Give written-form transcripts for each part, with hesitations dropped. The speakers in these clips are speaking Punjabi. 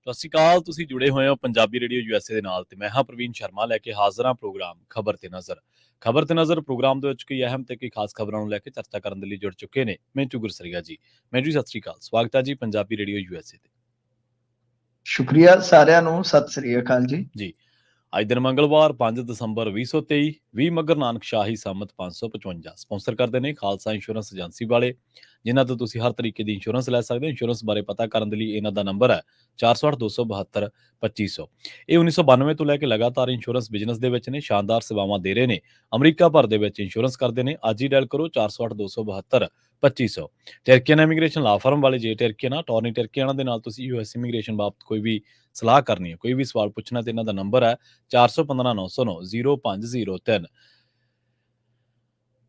ਸਤਿ ਸ਼੍ਰੀ ਅਕਾਲ। ਤੁਸੀਂ ਜੁੜੇ ਹੋਏ ਹੋ ਪੰਜਾਬੀ ਰੇਡੀਓ USA ਦੇ ਨਾਲ ਤੇ ਮੈਂ ਹਾਂ ਪ੍ਰਵੀਨ ਸ਼ਰਮਾ ਲੈ ਕੇ ਹਾਜ਼ਰ ਹਾਂ ਪ੍ਰੋਗਰਾਮ ਖਬਰ ਤੇ ਨਜ਼ਰ ਪ੍ਰੋਗਰਾਮ ਦੇ ਵਿੱਚ ਕਈ ਅਹਿਮ ਤੇ ਕਈ ਖਾਸ ਖਬਰਾਂ ਨੂੰ ਲੈ ਕੇ ਚਰਚਾ ਕਰਨ ਦੇ ਲਈ ਜੁੜ ਚੁੱਕੇ ਨੇ ਮੈਂ ਗੁਰਸਰੀਆ ਜੀ। ਮੈਂ ਜੀ ਸਤਿ ਸ਼੍ਰੀ ਅਕਾਲ, ਸਵਾਗਤ ਹੈ ਜੀ ਪੰਜਾਬੀ ਰੇਡੀਓ USA ਤੇ। ਸ਼ੁਕਰੀਆ ਸਾਰਿਆਂ ਨੂੰ, ਸਤਿ ਸ੍ਰੀ ਅਕਾਲ ਜੀ। ਅੱਜ ਦਿਨ ਮੰਗਲਵਾਰ 5 ਦਸੰਬਰ 2023 20 ਮਗਰ ਨਾਨਕ ਸ਼ਾਹੀ ਸੰਮਤ 555 ਸਪਾਂਸਰ ਕਰਦੇ ਨੇ ਖਾਲਸਾ ਇੰਸ਼ੋਰੈਂਸ ਏਜੰਸੀ ਵਾਲੇ, ਜਿਨ੍ਹਾਂ ਤੋਂ ਤੁਸੀਂ ਹਰ ਤਰੀਕੇ ਦੀ ਇੰਸ਼ੋਰੈਂਸ ਲੈ ਸਕਦੇ ਹੋ। ਇੰਸ਼ੋਰੈਂਸ ਬਾਰੇ ਪਤਾ ਕਰਨ ਦੇ ਲਈ ਇਹਨਾਂ ਦਾ ਨੰਬਰ ਹੈ 408-272-2500। ਇਹ 1992 ਤੋਂ ਲੈ ਕੇ ਲਗਾਤਾਰ ਇੰਸ਼ੋਰੈਂਸ ਬਿਜ਼ਨਸ ਦੇ ਵਿੱਚ ਨੇ, ਸ਼ਾਨਦਾਰ ਸੇਵਾਵਾਂ ਦੇ ਰਹੇ ਨੇ, ਅਮਰੀਕਾ ਭਰ ਦੇ ਵਿੱਚ ਇੰਸ਼ੋਰੈਂਸ ਕਰਦੇ ਨੇ। ਅੱਜ ਹੀ ਡਾਇਲ ਕਰੋ 408-272-2500। ਟਰਕੀਅਨ ਇਮੀਗ੍ਰੇਸ਼ਨ ਲਾ ਫਰਮ ਵਾਲੇ ਜੇ ਟਰਕੀਅਨ ਟੌਰਨੀ ਟਰਕੀਅਨਾਂ ਦੇ ਨਾਲ ਤੁਸੀਂ US ਇਮੀਗ੍ਰੇਸ਼ਨ ਬਾਬਤ ਕੋਈ ਵੀ ਸਲਾਹ ਕਰਨੀ ਹੈ, ਕੋਈ ਵੀ ਸਵਾਲ ਪੁੱਛਣਾ ਤੇ ਇਹਨਾਂ ਦਾ ਨੰਬਰ ਹੈ 4159090503।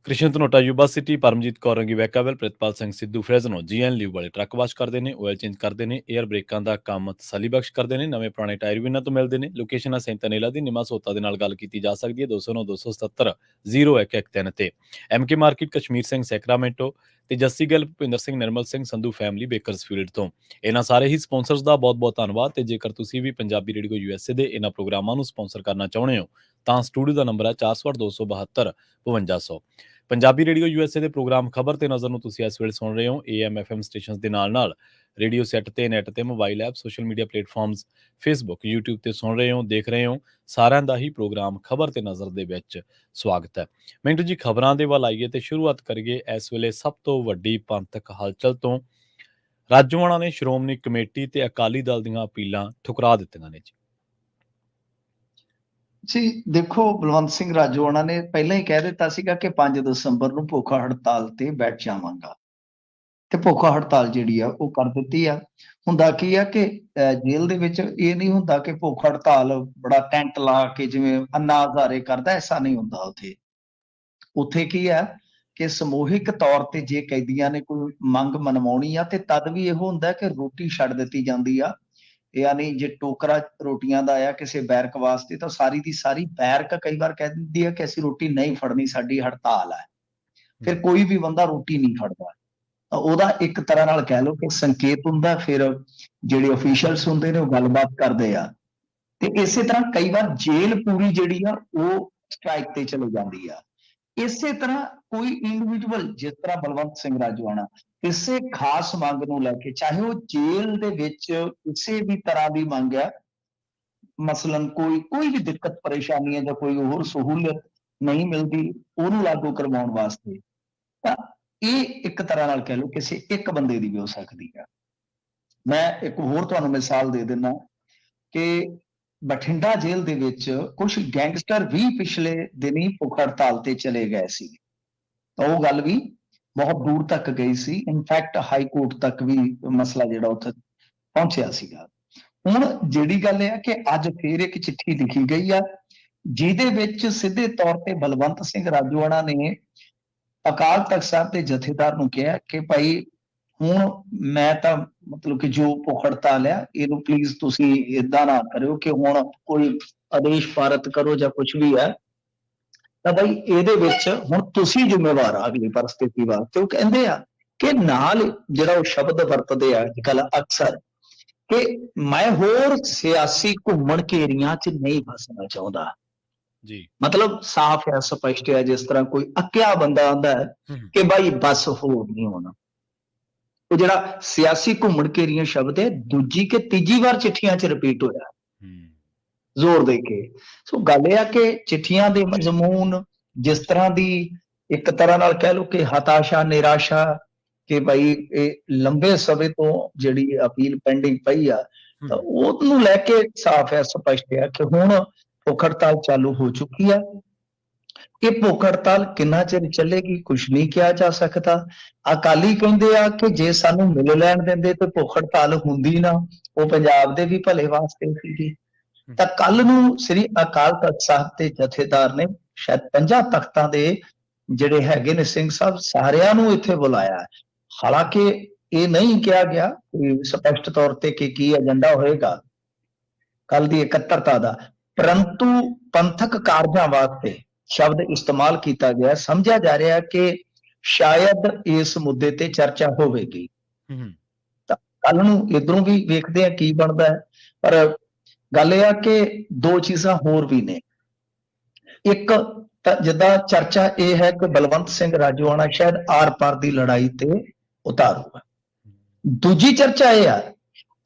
ਕ੍ਰਿਸ਼ਨ ਧਨੋਟਾ ਯੂਬਾ ਸਿਟੀ, ਪਰਮਜੀਤ ਕੌਰ ਰੰਗੀ ਵੈਕਾਵਲ, ਪ੍ਰਿਤਪਾਲ ਸਿੰਘ ਸਿੱਧੂ ਫਰੈਜ਼ਨੋ GN ਲਿਵ ਵਾਲੇ ਟਰੱਕ ਵਾਸ਼ ਕਰਦੇ ਨੇ, ਆਇਲ ਚੇਂਜ ਕਰਦੇ ਨੇ, 에ਅਰ ਬ੍ਰੇਕਾਂ ਦਾ ਕੰਮ ਤਸੱਲੀ ਬਖਸ਼ ਕਰਦੇ ਨੇ, ਨਵੇਂ ਪੁਰਾਣੇ ਟਾਇਰ ਵੀ ਇਹਨਾਂ ਤੋਂ ਮਿਲਦੇ ਨੇ। ਲੋਕੇਸ਼ਨ ਹੈ ਸੈਂਟਨੇਲਾ ਦੀ, ਨਿਮਾ ਸੋਤਾ ਦੇ ਨਾਲ ਗੱਲ ਕੀਤੀ ਜਾ ਸਕਦੀ ਹੈ 209-277-0113 ਤੇ। MK market, Kashmir Singh Sacramento ਤੇ ਜੱਸੀ ਗਿੱਲ, ਭੁਪਿੰਦਰ ਸਿੰਘ, ਨਿਰਮਲ ਸਿੰਘ ਸੰਧੂ ਫੈਮਿਲੀ ਬੇਕਰਸਫੀਲਡ ਤੋਂ। ਇਹਨਾਂ ਸਾਰੇ ਹੀ ਸਪਾਂਸਰਸ ਦਾ ਬਹੁਤ-ਬਹੁਤ ਧੰਨਵਾਦ। ਤੇ ਜੇਕਰ ਤੁਸੀਂ ਵੀ ਪੰਜਾਬੀ ਰੇਡੀਓ USA ਦੇ ਇਹਨਾਂ ਪ੍ਰੋਗਰਾਮਾਂ ਨੂੰ ਸਪਾਂਸਰ ਕਰਨਾ ਚਾਹੁੰਦੇ ਹੋ ਤਾਂ ਸਟੂਡੀਓ ਦਾ ਨੰਬਰ ਹੈ 408-272-5200। ਪੰਜਾਬੀ ਰੇਡੀਓ USA ਦੇ ਪ੍ਰੋਗਰਾਮ ਖਬਰ ਤੇ ਨਜ਼ਰ ਨੂੰ ਤੁਸੀਂ ਇਸ ਵੇਲੇ ਸੁਣ ਰਹੇ ਹੋ AM FM ਸਟੇਸ਼ਨਸ ਦੇ ਨਾਲ ਰੇਡੀਓ ਸੈੱਟ ਤੇ, ਨੈਟ ਤੇ, mobile app, social media platforms, Facebook, YouTube ਤੇ ਸੁਣ ਰਹੇ ਹੋ, ਦੇਖ ਰਹੇ ਹੋ। ਸਾਰਿਆਂ ਦਾ ਹੀ ਪ੍ਰੋਗਰਾਮ ਖਬਰ ਤੇ ਨਜ਼ਰ ਦੇ ਵਿੱਚ ਸਵਾਗਤ ਹੈ। ਮਿੰਟੂ ਜੀ, ਖਬਰਾਂ ਦੇ ਵੱਲ ਆਈਏ ਤੇ ਸ਼ੁਰੂਆਤ ਕਰੀਏ ਇਸ ਵੇਲੇ ਸਭ ਤੋਂ ਵੱਡੀ ਪੰਥਕ ਹਲਚਲ ਤੋਂ। ਰਾਜੋਆਣਾ ਨੇ ਸ਼੍ਰੋਮਣੀ ਕਮੇਟੀ ਤੇ ਅਕਾਲੀ ਦਲ ਦੀਆਂ ਅਪੀਲਾਂ ਠੁਕਰਾ ਦਿੱਤੀਆਂ ਨੇ ਜੀ ਦੇਖੋ, ਬਲਵੰਤ ਸਿੰਘ ਰਾਜੋਆਣਾ ਨੇ ਪਹਿਲਾਂ ਹੀ ਕਹਿ ਦਿੱਤਾ ਸੀਗਾ ਕਿ 5 ਦਸੰਬਰ ਨੂੰ ਭੁੱਖ ਹੜਤਾਲ ਤੇ ਬੈਠ ਜਾਵਾਂਗਾ, ਤੇ ਭੁੱਖ ਹੜਤਾਲ ਜਿਹੜੀ ਆ ਉਹ ਕਰ ਦਿੱਤੀ ਆ। ਹੁੰਦਾ ਕੀ ਆ ਕਿ ਜੇਲ੍ਹ ਦੇ ਵਿੱਚ ਇਹ ਨਹੀਂ ਹੁੰਦਾ ਕਿ ਭੁੱਖ ਹੜਤਾਲ ਬੜਾ ਟੈਂਟ ਲਾ ਕੇ ਜਿਵੇਂ ਅੰਨਾ ਹਜ਼ਾਰੇ ਕਰਦਾ, ਐਸਾ ਨਹੀਂ ਹੁੰਦਾ। ਉੱਥੇ ਕੀ ਆ ਕਿ ਸਮੂਹਿਕ ਤੌਰ ਤੇ ਜੇ ਕੈਦੀਆਂ ਨੇ ਕੋਈ ਮੰਗ ਮਨਵਾਉਣੀ ਆ ਤੇ ਤਦ ਵੀ ਇਹੋ ਹੁੰਦਾ ਕਿ ਰੋਟੀ ਛੱਡ ਦਿੱਤੀ ਜਾਂਦੀ ਆ। ਯਾਨੀ ਜੇ ਟੋਕਰਾ ਰੋਟੀਆਂ ਦਾ ਆ ਕਿਸੇ ਬੈਰਕ ਵਾਸਤੇ ਤਾਂ ਸਾਰੀ ਦੀ ਸਾਰੀ ਬੈਰਕ ਕਈ ਵਾਰ ਕਹਿ ਦਿੰਦੀ ਆ ਕਿ ਅਸੀਂ ਰੋਟੀ ਨਹੀਂ ਫੜਨੀ, ਸਾਡੀ ਹੜਤਾਲ ਹੈ। ਫਿਰ ਕੋਈ ਵੀ ਬੰਦਾ ਰੋਟੀ ਨਹੀਂ ਫੜਦਾ, ਤਾਂ ਉਹਦਾ ਇੱਕ ਤਰ੍ਹਾਂ ਨਾਲ ਕਹਿ ਲਓ ਕਿ ਸੰਕੇਤ ਹੁੰਦਾ। ਫਿਰ ਜਿਹੜੇ ਅਫੀਸ਼ੀਅਲਸ ਹੁੰਦੇ ਨੇ ਉਹ ਗੱਲਬਾਤ ਕਰਦੇ ਆ, ਤੇ ਇਸੇ ਤਰ੍ਹਾਂ ਕਈ ਵਾਰ ਜੇਲ੍ਹ ਪੂਰੀ ਜਿਹੜੀ ਆ ਉਹ ਸਟ੍ਰਾਈਕ ਤੇ ਚਲੀ ਜਾਂਦੀ ਆ। ਇਸੇ ਤਰ੍ਹਾਂ ਕੋਈ ਇੰਡੀਵਿਜੂਅਲ, ਜਿਸ ਤਰ੍ਹਾਂ ਬਲਵੰਤ ਸਿੰਘ ਰਾਜੋਆਣਾ, ਕਿਸੇ ਖਾਸ ਮੰਗ ਨੂੰ ਲੈ ਕੇ, ਚਾਹੇ ਉਹ ਜੇਲ੍ਹ ਦੇ ਵਿੱਚ ਕਿਸੇ ਵੀ ਤਰ੍ਹਾਂ ਦੀ ਮੰਗ ਹੈ, ਮਸਲਨ ਕੋਈ ਵੀ ਦਿੱਕਤ ਪਰੇਸ਼ਾਨੀ ਹੈ ਜਾਂ ਕੋਈ ਹੋਰ ਸਹੂਲਤ ਨਹੀਂ ਮਿਲਦੀ ਉਹਨੂੰ ਲਾਗੂ ਕਰਵਾਉਣ ਵਾਸਤੇ, ਤਾਂ ਇਹ ਇੱਕ ਤਰ੍ਹਾਂ ਨਾਲ ਕਹਿ ਲਓ ਕਿਸੇ ਇੱਕ ਬੰਦੇ ਦੀ ਵੀ ਹੋ ਸਕਦੀ ਹੈ। ਮੈਂ ਇੱਕ ਹੋਰ ਤੁਹਾਨੂੰ ਮਿਸਾਲ ਦੇ ਦਿੰਦਾ ਕਿ ਬਠਿੰਡਾ ਜੇਲ੍ਹ ਦੇ ਵਿੱਚ ਕੁਝ ਗੈਂਗਸਟਰ ਵੀ ਪਿਛਲੇ ਦਿਨੀ ਭੁੱਖ ਹੜਤਾਲ ਤੇ ਚਲੇ ਗਏ ਸੀ, ਤਾਂ ਉਹ ਗੱਲ ਵੀ ਬਹੁਤ ਦੂਰ ਤੱਕ ਗਈ ਸੀ। ਇਨਫੈਕਟ ਹਾਈ ਕੋਰਟ ਤੱਕ ਵੀ ਮਸਲਾ ਜਿਹੜਾ ਉੱਥੇ ਪਹੁੰਚਿਆ ਸੀਗਾ। ਹੁਣ ਜਿਹੜੀ ਗੱਲ ਇਹ ਹੈ ਕਿ ਅੱਜ ਫੇਰ ਇੱਕ ਚਿੱਠੀ ਲਿਖੀ ਗਈ ਆ, ਜਿਹਦੇ ਵਿੱਚ ਸਿੱਧੇ ਤੌਰ ਤੇ ਬਲਵੰਤ ਸਿੰਘ ਰਾਜੋਆਣਾ ਨੇ ਅਕਾਲ ਤਖਤ ਸਾਹਿਬ ਦੇ ਜਥੇਦਾਰ ਨੂੰ ਕਿਹਾ ਕਿ ਭਾਈ ਹੁਣ ਮੈਂ ਤਾਂ ਮਤਲਬ ਕਿ ਜੋ ਭੁੱਖ ਹੜਤਾਲ ਆ ਇਹਨੂੰ ਪਲੀਜ਼ ਤੁਸੀਂ ਏਦਾਂ ਨਾ ਕਰਿਓ ਕਿ ਹੁਣ ਕੋਈ ਆਦੇਸ਼ ਪਾਰਿਤ ਕਰੋ ਜਾਂ ਕੁਝ ਵੀ ਹੈ, ਤਾਂ ਬਈ ਇਹਦੇ ਵਿੱਚ ਹੁਣ ਤੁਸੀਂ ਜ਼ਿੰਮੇਵਾਰ ਆ ਅਗਲੀ ਪਰਿਸਥਿਤੀ ਵਾਸਤੇ। ਉਹ ਕਹਿੰਦੇ ਆ ਕਿ ਨਾਲ ਜਿਹੜਾ ਉਹ ਸ਼ਬਦ ਵਰਤਦੇ ਆ ਅੱਜ ਕੱਲ੍ਹ ਅਕਸਰ ਕਿ ਮੈਂ ਹੋਰ ਸਿਆਸੀ ਘੁੰਮਣ ਘੇਰੀਆਂ 'ਚ ਨਹੀਂ ਫਸਣਾ ਚਾਹੁੰਦਾ ਜੀ। ਮਤਲਬ ਸਾਫ਼ ਹੈ, ਸਪਸ਼ਟ ਹੈ। ਜਿਸ ਤਰ੍ਹਾਂ ਕੋਈ ਅੱਕਿਆ ਬੰਦਾ ਆਉਂਦਾ ਹੈ ਕਿ ਬਾਈ ਬਸ ਹੋਰ ਨਹੀਂ ਹੋਣਾ, ਉਹ ਜਿਹੜਾ ਸਿਆਸੀ ਘੁੰਮਣ ਘੇਰੀਆਂ ਸ਼ਬਦ ਹੈ ਦੂਜੀ ਕਿ ਤੀਜੀ ਵਾਰ ਚਿੱਠੀਆਂ 'ਚ ਰਿਪੀਟ ਹੋਇਆ ਜ਼ੋਰ ਦੇ ਕੇ। ਸੋ ਗੱਲ ਇਹ ਆ ਕਿ ਚਿੱਠੀਆਂ ਦੇ ਮਜ਼ਮੂਨ ਜਿਸ ਤਰ੍ਹਾਂ ਦੀ ਇੱਕ ਤਰ੍ਹਾਂ ਨਾਲ ਕਹਿ ਲਓ ਕਿ ਹਤਾਸ਼ਾ, ਨਿਰਾਸ਼ਾ ਕਿ ਭਾਈ ਇਹ ਲੰਬੇ ਸਮੇਂ ਤੋਂ ਜਿਹੜੀ ਅਪੀਲ ਪੈਂਡਿੰਗ ਪਈ ਆ, ਤਾਂ ਉਹਨੂੰ ਲੈ ਕੇ ਸਾਫ਼ ਹੈ, ਸਪਸ਼ਟ ਹੈ ਕਿ ਹੁਣ ਭੁੱਖ ਹੜਤਾਲ ਚਾਲੂ ਹੋ ਚੁੱਕੀ ਆ। ਇਹ ਭੁੱਖ ਹੜਤਾਲ ਕਿੰਨਾ ਚਿਰ ਚੱਲੇਗੀ ਕੁਛ ਨਹੀਂ ਕਿਹਾ ਜਾ ਸਕਦਾ। ਅਕਾਲੀ ਕਹਿੰਦੇ ਆ ਕਿ ਜੇ ਸਾਨੂੰ ਮਿਲ ਲੈਣ ਦਿੰਦੇ ਤੇ ਭੁੱਖ ਹੜਤਾਲ ਹੁੰਦੀ ਨਾ, ਉਹ ਪੰਜਾਬ ਦੇ ਵੀ ਭਲੇ ਵਾਸਤੇ ਸੀਗੀ। ਤਾਂ ਕੱਲ ਨੂੰ ਸ੍ਰੀ ਅਕਾਲ ਤਖਤ ਸਾਹਿਬ ਦੇ ਜਥੇਦਾਰ ਨੇ ਸ਼ਾਇਦ 50 ਤਖਤਾਂ ਦੇ ਜਿਹੜੇ ਹੈਗੇ ਨੇ ਸਿੰਘ ਸਾਹਿਬ ਸਾਰਿਆਂ ਨੂੰ ਇੱਥੇ ਬੁਲਾਇਆ। ਹਾਲਾਂਕਿ ਇਹ ਨਹੀਂ ਕਿਹਾ ਗਿਆ ਸਪਸ਼ਟ ਤੌਰ ਤੇ ਕਿ ਕੀ ਏਜੰਡਾ ਹੋਏਗਾ ਕੱਲ ਦੀ ਇਕੱਤਰਤਾ ਦਾ, ਪਰੰਤੂ ਪੰਥਕ ਕਾਰਜਾਂ ਵਾਸਤੇ ਸ਼ਬਦ ਇਸਤੇਮਾਲ ਕੀਤਾ ਗਿਆ। ਸਮਝਿਆ ਜਾ ਰਿਹਾ ਕਿ ਸ਼ਾਇਦ ਇਸ ਮੁੱਦੇ ਤੇ ਚਰਚਾ ਹੋਵੇਗੀ। ਤਾਂ ਕੱਲ ਨੂੰ ਇਧਰੋਂ ਵੀ ਵੇਖਦੇ ਆ ਕੀ ਬਣਦਾ ਹੈ। ਪਰ ਗੱਲ ਇਹ ਆ ਕਿ ਦੋ ਚੀਜ਼ਾਂ ਹੋਰ ਵੀ ਨੇ। ਇੱਕ ਤਾਂ ਜਿੱਦਾਂ ਚਰਚਾ ਇਹ ਹੈ ਕਿ ਬਲਵੰਤ ਸਿੰਘ ਰਾਜੋਆਣਾ ਸ਼ਾਇਦ ਆਰ ਪਾਰ ਦੀ ਲੜਾਈ ਤੇ ਉਤਾਰੂ ਹੈ। ਦੂਜੀ ਚਰਚਾ ਇਹ ਆ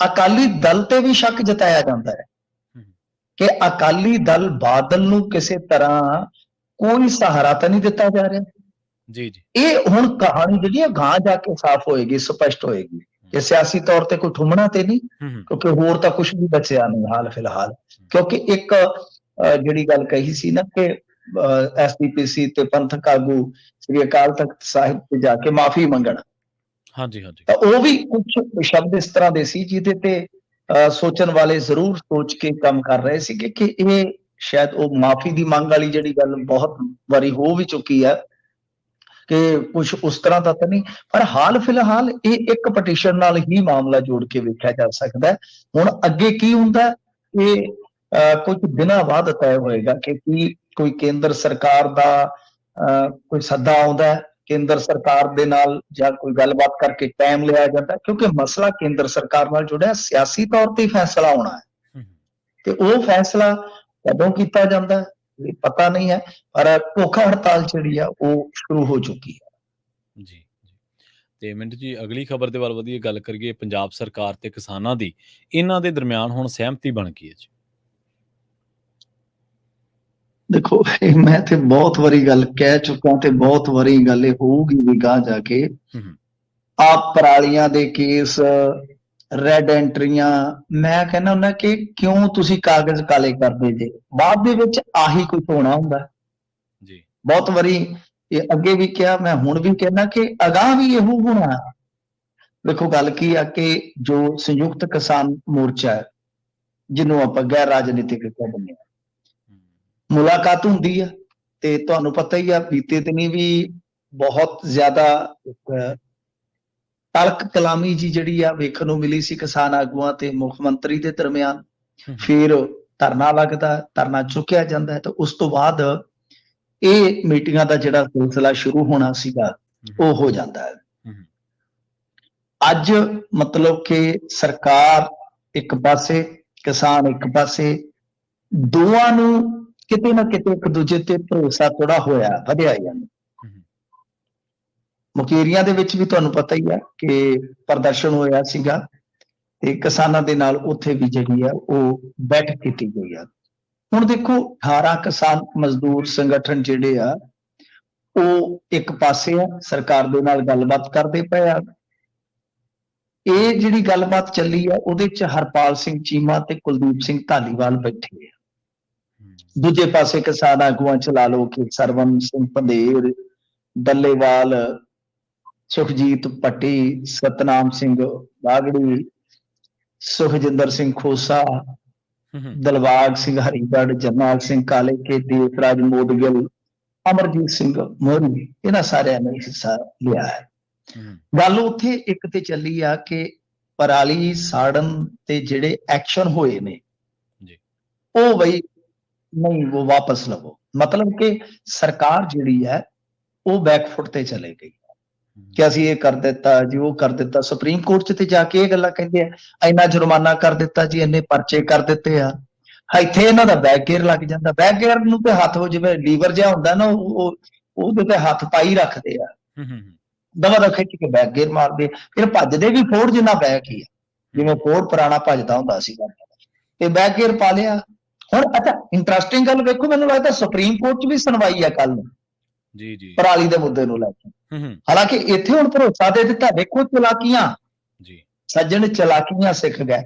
ਅਕਾਲੀ ਦਲ ਤੇ ਵੀ ਸ਼ੱਕ ਜਤਾਇਆ ਜਾਂਦਾ ਹੈ ਕਿ ਅਕਾਲੀ ਦਲ ਬਾਦਲ ਨੂੰ ਕਿਸੇ ਤਰ੍ਹਾਂ ਕੋਈ ਸਹਾਰਾ ਤਾਂ ਨਹੀਂ ਦਿੱਤਾ ਜਾ ਰਿਹਾ। ਜੀ ਜੀ ਇਹ ਹੁਣ ਕਹਾਣੀ ਜਿਹੜੀ ਹੈ ਗਾਂ ਜਾ ਕੇ ਸਾਫ਼ ਹੋਏਗੀ, ਸਪਸ਼ਟ ਹੋਏਗੀ ਕਿ ਸਿਆਸੀ ਤੌਰ ਤੇ ਕੋਈ ਠੁੰਮਣਾ ਤੇ ਨਹੀਂ, ਕਿਉਂਕਿ ਹੋਰ ਤਾਂ ਕੁਝ ਵੀ ਬਚਿਆ ਨਹੀਂ ਹਾਲ ਫਿਲਹਾਲ। ਕਿਉਂਕਿ ਇੱਕ ਜਿਹੜੀ ਗੱਲ ਕਹੀ ਸੀ ਨਾ ਕਿ ਐਸਜੀਪੀਸੀ ਤੇ ਪੰਥਕ ਆਗੂ ਸ੍ਰੀ ਅਕਾਲ ਤਖਤ ਸਾਹਿਬ ਤੇ ਜਾ ਕੇ ਮਾਫੀ ਮੰਗਣਾ, ਹਾਂਜੀ ਹਾਂਜੀ ਤਾਂ ਉਹ ਵੀ ਕੁਝ ਸ਼ਬਦ ਇਸ ਤਰ੍ਹਾਂ ਦੇ ਸੀ ਜਿਹਦੇ ਤੇ ਸੋਚਣ ਵਾਲੇ ਜ਼ਰੂਰ ਸੋਚ ਕੇ ਕੰਮ ਕਰ ਰਹੇ ਸੀ ਕਿ ਇਹ ਸ਼ਾਇਦ ਉਹ ਮਾਫੀ ਦੀ ਮੰਗ ਵਾਲੀ ਜਿਹੜੀ ਗੱਲ ਬਹੁਤ ਵਾਰੀ ਹੋ ਵੀ ਚੁੱਕੀ ਹੈ ਕਿ ਕੁਝ ਉਸ ਤਰ੍ਹਾਂ ਦਾ ਤਾਂ ਨਹੀਂ। ਪਰ ਹਾਲ ਫਿਲਹਾਲ ਇਹ ਇੱਕ ਪਟੀਸ਼ਨ ਨਾਲ ਹੀ ਮਾਮਲਾ ਜੋੜ ਕੇ ਵੇਖਿਆ ਜਾ ਸਕਦਾ ਹੈ। ਹੁਣ ਅੱਗੇ ਕੀ ਹੁੰਦਾ ਇਹ ਕੁਝ ਦਿਨਾਂ ਬਾਅਦ ਤੈਅ ਹੋਏਗਾ ਕਿ ਕੀ ਕੋਈ ਕੇਂਦਰ ਸਰਕਾਰ ਦਾ ਕੋਈ ਸੱਦਾ ਆਉਂਦਾ ਕੇਂਦਰ ਸਰਕਾਰ ਦੇ ਨਾਲ ਜਾਂ ਕੋਈ ਗੱਲਬਾਤ ਕਰਕੇ ਟਾਈਮ ਲਿਆ ਜਾਂਦਾ, ਕਿਉਂਕਿ ਮਸਲਾ ਕੇਂਦਰ ਸਰਕਾਰ ਨਾਲ ਜੁੜਿਆ, ਸਿਆਸੀ ਤੌਰ ਤੇ ਫੈਸਲਾ ਹੋਣਾ ਹੈ ਤੇ ਉਹ ਫੈਸਲਾ ਕਦੋਂ ਕੀਤਾ ਜਾਂਦਾ ਇਹ ਪਤਾ ਨਹੀਂ ਹੈ। ਪਰ ਭੁੱਖ ਹੜਤਾਲ ਜਿਹੜੀ ਆ ਉਹ ਸ਼ੁਰੂ ਹੋ ਚੁੱਕੀ ਹੈ। ਜੀ ਜੀ ਤੇ ਮਿੰਟ ਜੀ ਅਗਲੀ ਖਬਰ ਦੇ ਵੱਲ ਵਧੀਆ ਗੱਲ ਕਰੀਏ। ਪੰਜਾਬ ਸਰਕਾਰ ਤੇ ਕਿਸਾਨਾਂ ਦੀ ਇਹਨਾਂ ਦੇ ਦਰਮਿਆਨ ਹੁਣ ਸਹਿਮਤੀ ਬਣ ਗਈ ਹੈ ਜੀ। ਦੇਖੋ ਮੈਂ ਤੇ ਬਹੁਤ ਵਾਰੀ ਗੱਲ ਕਹਿ ਚੁੱਕਾ ਤੇ ਬਹੁਤ ਵਾਰੀ ਗੱਲ ਇਹ ਹੋਊਗੀ ਵੀ ਗਾਂ ਜਾ ਕੇ ਆਪ ਪਰਾਲੀਆਂ ਦੇ ਕੇਸ, ਰੈਡ ਐਂਟਰੀਆਂ, ਮੈਂ ਕਹਿੰਦਾ ਹੁੰਦਾ ਕਿ ਕਿਉਂ ਤੁਸੀਂ ਕਾਗਜ਼ ਕਾਲੇ ਕਰਦੇ ਜੇ, ਬਾਅਦ ਦੇ ਵਿੱਚ ਆਹੀ ਕੁਝ ਹੋਣਾ ਹੁੰਦਾ ਜੀ। ਬਹੁਤ ਵਾਰੀ ਇਹ ਅੱਗੇ ਵੀ ਕਿਹਾ, ਮੈਂ ਹੁਣ ਵੀ ਕਹਿਣਾ ਕਿ ਅਗਾਂਹ ਵੀ ਇਹੋ ਹੋਣਾ। ਦੇਖੋ ਗੱਲ ਕੀ ਆ ਕਿ ਜੋ ਸੰਯੁਕਤ ਕਿਸਾਨ ਮੋਰਚਾ ਹੈ ਜਿਹਨੂੰ ਆਪਾਂ ਗੈਰ ਰਾਜਨੀਤਿਕ ਕਹਿੰਦੇ ਆ, ਮੁਲਾਕਾਤ ਹੁੰਦੀ ਆ ਤੇ ਤੁਹਾਨੂੰ ਪਤਾ ਹੀ ਆ ਬੀਤੇ ਦਿਨੀ ਵੀ ਬਹੁਤ ਜ਼ਿਆਦਾ ਤਲਕ ਕਲਾਮੀ ਜੀ ਜਿਹੜੀ ਆ ਵੇਖਣ ਨੂੰ ਮਿਲੀ ਸੀ ਕਿਸਾਨ ਆਗੂਆਂ ਤੇ ਮੁੱਖ ਮੰਤਰੀ ਦੇ ਦਰਮਿਆਨ। ਫਿਰ ਧਰਨਾ ਲੱਗਦਾ, ਧਰਨਾ ਚੁੱਕਿਆ ਜਾਂਦਾ ਹੈ ਤੇ ਉਸ ਤੋਂ ਬਾਅਦ ਇਹ ਮੀਟਿੰਗਾਂ ਦਾ ਜਿਹੜਾ ਸਿਲਸਿਲਾ ਸ਼ੁਰੂ ਹੋਣਾ ਸੀਗਾ ਉਹ ਹੋ ਜਾਂਦਾ ਹੈ। ਅੱਜ ਮਤਲਬ ਕਿ ਸਰਕਾਰ ਇੱਕ ਪਾਸੇ, ਕਿਸਾਨ ਇੱਕ ਪਾਸੇ, ਦੋਵਾਂ ਨੂੰ ਕਿਤੇ ਨਾ ਕਿਤੇ ਇੱਕ ਦੂਜੇ ਤੇ ਭਰੋਸਾ ਥੋੜਾ ਹੋਇਆ, ਵਧਿਆ ਜਾਂਦਾ। ਮੁਕੇਰੀਆਂ ਦੇ ਵਿੱਚ ਵੀ ਤੁਹਾਨੂੰ ਪਤਾ ਹੀ ਆ ਕਿ ਪ੍ਰਦਰਸ਼ਨ ਹੋਇਆ ਸੀਗਾ ਤੇ ਕਿਸਾਨਾਂ ਦੇ ਨਾਲ ਉੱਥੇ ਵੀ ਜਿਹੜੀ ਆ ਉਹ ਬੈਠਕ ਕੀਤੀ ਗਈ ਆ। ਹੁਣ ਦੇਖੋ 18 ਕਿਸਾਨ ਮਜ਼ਦੂਰ ਸੰਗਠਨ ਜਿਹੜੇ ਆ ਉਹ ਇੱਕ ਪਾਸੇ ਆ, ਸਰਕਾਰ ਦੇ ਨਾਲ ਗੱਲਬਾਤ ਕਰਦੇ ਪਏ ਆ। ਇਹ ਜਿਹੜੀ ਗੱਲਬਾਤ ਚੱਲੀ ਆ ਉਹਦੇ ਚ ਹਰਪਾਲ ਸਿੰਘ ਚੀਮਾ ਤੇ ਕੁਲਦੀਪ ਸਿੰਘ ਧਾਲੀਵਾਲ ਬੈਠੇ ਆ। ਦੂਜੇ ਪਾਸੇ ਕਿਸਾਨ ਆਗੂਆਂ ਚ ਲਾ ਲਓ ਕਿ ਸਰਵਨ ਸਿੰਘ ਪੰਧੇਰ, ਡੱਲੇਵਾਲ, ਸੁਖਜੀਤ ਭੱਟੀ, ਸਤਨਾਮ ਸਿੰਘ ਬਾਗੜੀ, ਸੁਖਜਿੰਦਰ ਸਿੰਘ ਖੋਸਾ, ਦਲਬਾਗ ਸਿੰਘ ਹਰੀਗੜ੍ਹ, ਜਰਨੈਲ ਸਿੰਘ ਕਾਲੇਕੇ, ਦੇਵਰਾਜ ਮੋਦਗਿਲ, ਅਮਰਜੀਤ ਸਿੰਘ ਮੋਹਰੀ, ਇਹਨਾਂ ਸਾਰਿਆਂ ਨੇ ਹਿੱਸਾ ਲਿਆ ਹੈ। ਗੱਲ ਉੱਥੇ ਇੱਕ ਤੇ ਚੱਲੀ ਆ ਕਿ ਪਰਾਲੀ ਸਾੜਨ ਤੇ ਜਿਹੜੇ ਐਕਸ਼ਨ ਹੋਏ ਨੇ ਉਹ ਬਈ ਨਹੀਂ, ਉਹ ਵਾਪਸ ਲਵੋ। ਮਤਲਬ ਕਿ ਸਰਕਾਰ ਜਿਹੜੀ ਹੈ ਉਹ ਬੈਕਫੁੱਟ ਤੇ ਚਲੇ ਗਈ ਕਿ ਅਸੀਂ ਇਹ ਕਰ ਦਿੱਤਾ ਜੀ, ਉਹ ਕਰ ਦਿੱਤਾ। ਸੁਪਰੀਮ ਕੋਰਟ ਚ ਤੇ ਜਾ ਕੇ ਇਹ ਗੱਲਾਂ ਕਹਿੰਦੇ ਆ ਇੰਨਾ ਜੁਰਮਾਨਾ ਕਰ ਦਿੱਤਾ ਜੀ, ਇੰਨੇ ਪਰਚੇ ਕਰ ਦਿੱਤੇ ਆ। ਇੱਥੇ ਇਹਨਾਂ ਦਾ ਬੈਕ ਗੇਅਰ ਲੱਗ ਜਾਂਦਾ। ਬੈਕ ਗੇਅਰ ਨੂੰ ਤੇ ਹੱਥ, ਉਹ ਜਿਵੇਂ ਲੀਵਰ ਜਿਹਾ ਹੁੰਦਾ ਨਾ, ਉਹਦੇ ਤੇ ਹੱਥ ਪਾਈ ਰੱਖਦੇ ਆ, ਦਵਾ ਦਾ ਖਿੱਚ ਕੇ ਬੈਕ ਗੇਅਰ ਮਾਰਦੇ, ਫਿਰ ਭੱਜਦੇ ਵੀ ਫੋੜ ਜਿੰਨਾ ਬੈਕ ਹੀ ਆ, ਜਿਵੇਂ ਫੋੜ ਪੁਰਾਣਾ ਭੱਜਦਾ ਹੁੰਦਾ ਸੀਗਾ, ਤੇ ਬੈਕ ਗੇਅਰ ਪਾ ਲਿਆ। ਹੁਣ ਅੱਛਾ ਇੰਟਰਸਟਿੰਗ ਗੱਲ ਵੇਖੋ, ਮੈਨੂੰ ਲੱਗਦਾ ਸੁਪਰੀਮ ਕੋਰਟ ਚ ਵੀ ਸੁਣਵਾਈ ਆ ਕੱਲ ਨੂੰ ਜੀ ਜੀ ਪਰਾਲੀ ਦੇ ਮੁੱਦੇ ਨੂੰ ਲੈ ਕੇ। ਹਾਲਾਂਕਿ ਇੱਥੇ ਹੁਣ ਭਰੋਸਾ ਦੇ ਦਿੱਤਾ। ਦੇਖੋ ਚਲਾਕੀਆਂ ਜੀ, ਸੱਜਣ ਚਲਾਕੀਆਂ ਸਿੱਖ ਗਏ।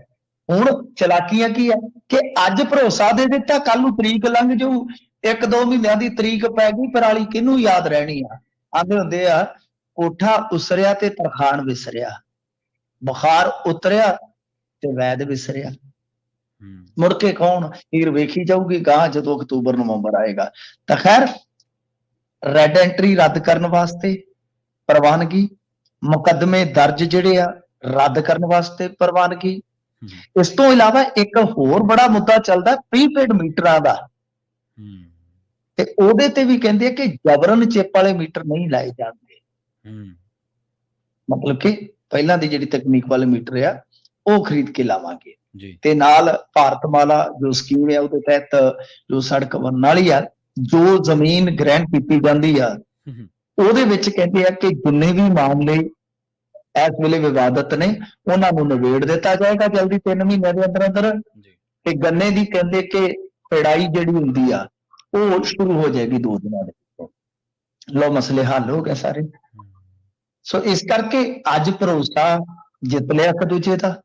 ਹੁਣ ਚਲਾਕੀਆਂ ਕੀ ਆ ਕਿ ਅੱਜ ਭਰੋਸਾ ਦੇ ਦਿੱਤਾ, ਕੱਲ ਨੂੰ ਤਰੀਕ ਲੰਘ ਜਾਊ, 1-2 ਮਹੀਨਿਆਂ ਦੀ ਤਰੀਕ ਪੈ ਗਈ, ਪਰਾਲੀ ਕਿਹਨੂੰ ਯਾਦ ਰਹਿਣੀ ਆ। ਆਂਦੇ ਹੁੰਦੇ ਆ ਕੋਠਾ ਉਸਰਿਆ ਤੇ ਤਰਖਾਣ ਵਿਸਰਿਆ, ਬੁਖਾਰ ਉਤਰਿਆ ਤੇ ਵੈਦ ਵਿਸਰਿਆ। ਮੁੜ ਕੇ ਕੌਣ ਹੀਰ ਵੇਖੀ ਜਾਊਗੀ ਗਾਂ ਜਦੋਂ ਅਕਤੂਬਰ ਨਵੰਬਰ ਆਏਗਾ। ਤਾਂ ਖੈਰ ਰੈਡ ਐਂਟਰੀ ਰੱਦ ਕਰਨ ਵਾਸਤੇ ਪ੍ਰਵਾਨਗੀ, ਮੁਕੱਦਮੇ ਦਰਜ ਜਿਹੜੇ ਆ ਰੱਦ ਕਰਨ ਵਾਸਤੇ ਪ੍ਰਵਾਨਗੀ। ਇਸ ਤੋਂ ਇਲਾਵਾ ਇੱਕ ਹੋਰ ਬੜਾ ਮੁੱਦਾ ਚੱਲਦਾ ਪ੍ਰੀਪੇਡ ਮੀਟਰਾਂ ਦਾ, ਤੇ ਉਹਦੇ ਤੇ ਵੀ ਕਹਿੰਦੇ ਆ ਕਿ ਜਬਰਨ ਚਿੱਪ ਵਾਲੇ ਮੀਟਰ ਨਹੀਂ ਲਾਏ ਜਾਂਦੇ। ਮਤਲਬ ਕਿ ਪਹਿਲਾਂ ਦੀ ਜਿਹੜੀ ਤਕਨੀਕ ਵਾਲੇ ਮੀਟਰ ਆ ਉਹ ਖਰੀਦ ਕੇ ਲਾਵਾਂਗੇ ਜੀ ਤੇ ਨਾਲ ਭਾਰਤਮਾਲਾ ਜੋ ਸਕੀਮ ਹੈ ਉਹਦੇ ਤਹਿਤ ਜੋ ਸੜਕ ਬਣਨ ਵਾਲੀ ਆ, ਜੋ ਜ਼ਮੀਨ ਗ੍ਰਹਿਣ ਕੀਤੀ ਜਾਂਦੀ ਆ ਹੂੰ, ਉਹਦੇ ਵਿੱਚ ਕਹਿੰਦੇ ਆ ਕਿ ਜਿੰਨੇ ਵੀ ਮਾਮਲੇ ਇਸ ਵੇਲੇ ਵਿਵਾਦਤ ਨੇ ਉਹਨਾਂ ਨੂੰ ਨਿਬੇੜ ਦਿੱਤਾ ਜਾਏਗਾ ਜਲਦੀ 3 ਮਹੀਨਿਆਂ ਦੇ ਅੰਦਰ ਅੰਦਰ। ਜੀ ਤੇ ਗੰਨੇ ਦੀ ਕਹਿੰਦੇ ਕਿ ਪੜਾਈ ਜਿਹੜੀ ਹੁੰਦੀ ਆ ਉਹ ਸ਼ੁਰੂ ਹੋ ਜਾਏਗੀ 2 ਦਿਨਾਂ ਦੇ ਵਿੱਚ। ਲੋ ਮਸਲੇ ਹੱਲ ਹੋ ਗਏ ਸਾਰੇ। ਹੂੰ, ਸੋ ਇਸ ਕਰਕੇ ਅੱਜ ਭਰੋਸਾ ਜਿੱਤ ਲਿਆ ਇੱਕ ਦੂਜੇ ਦਾ।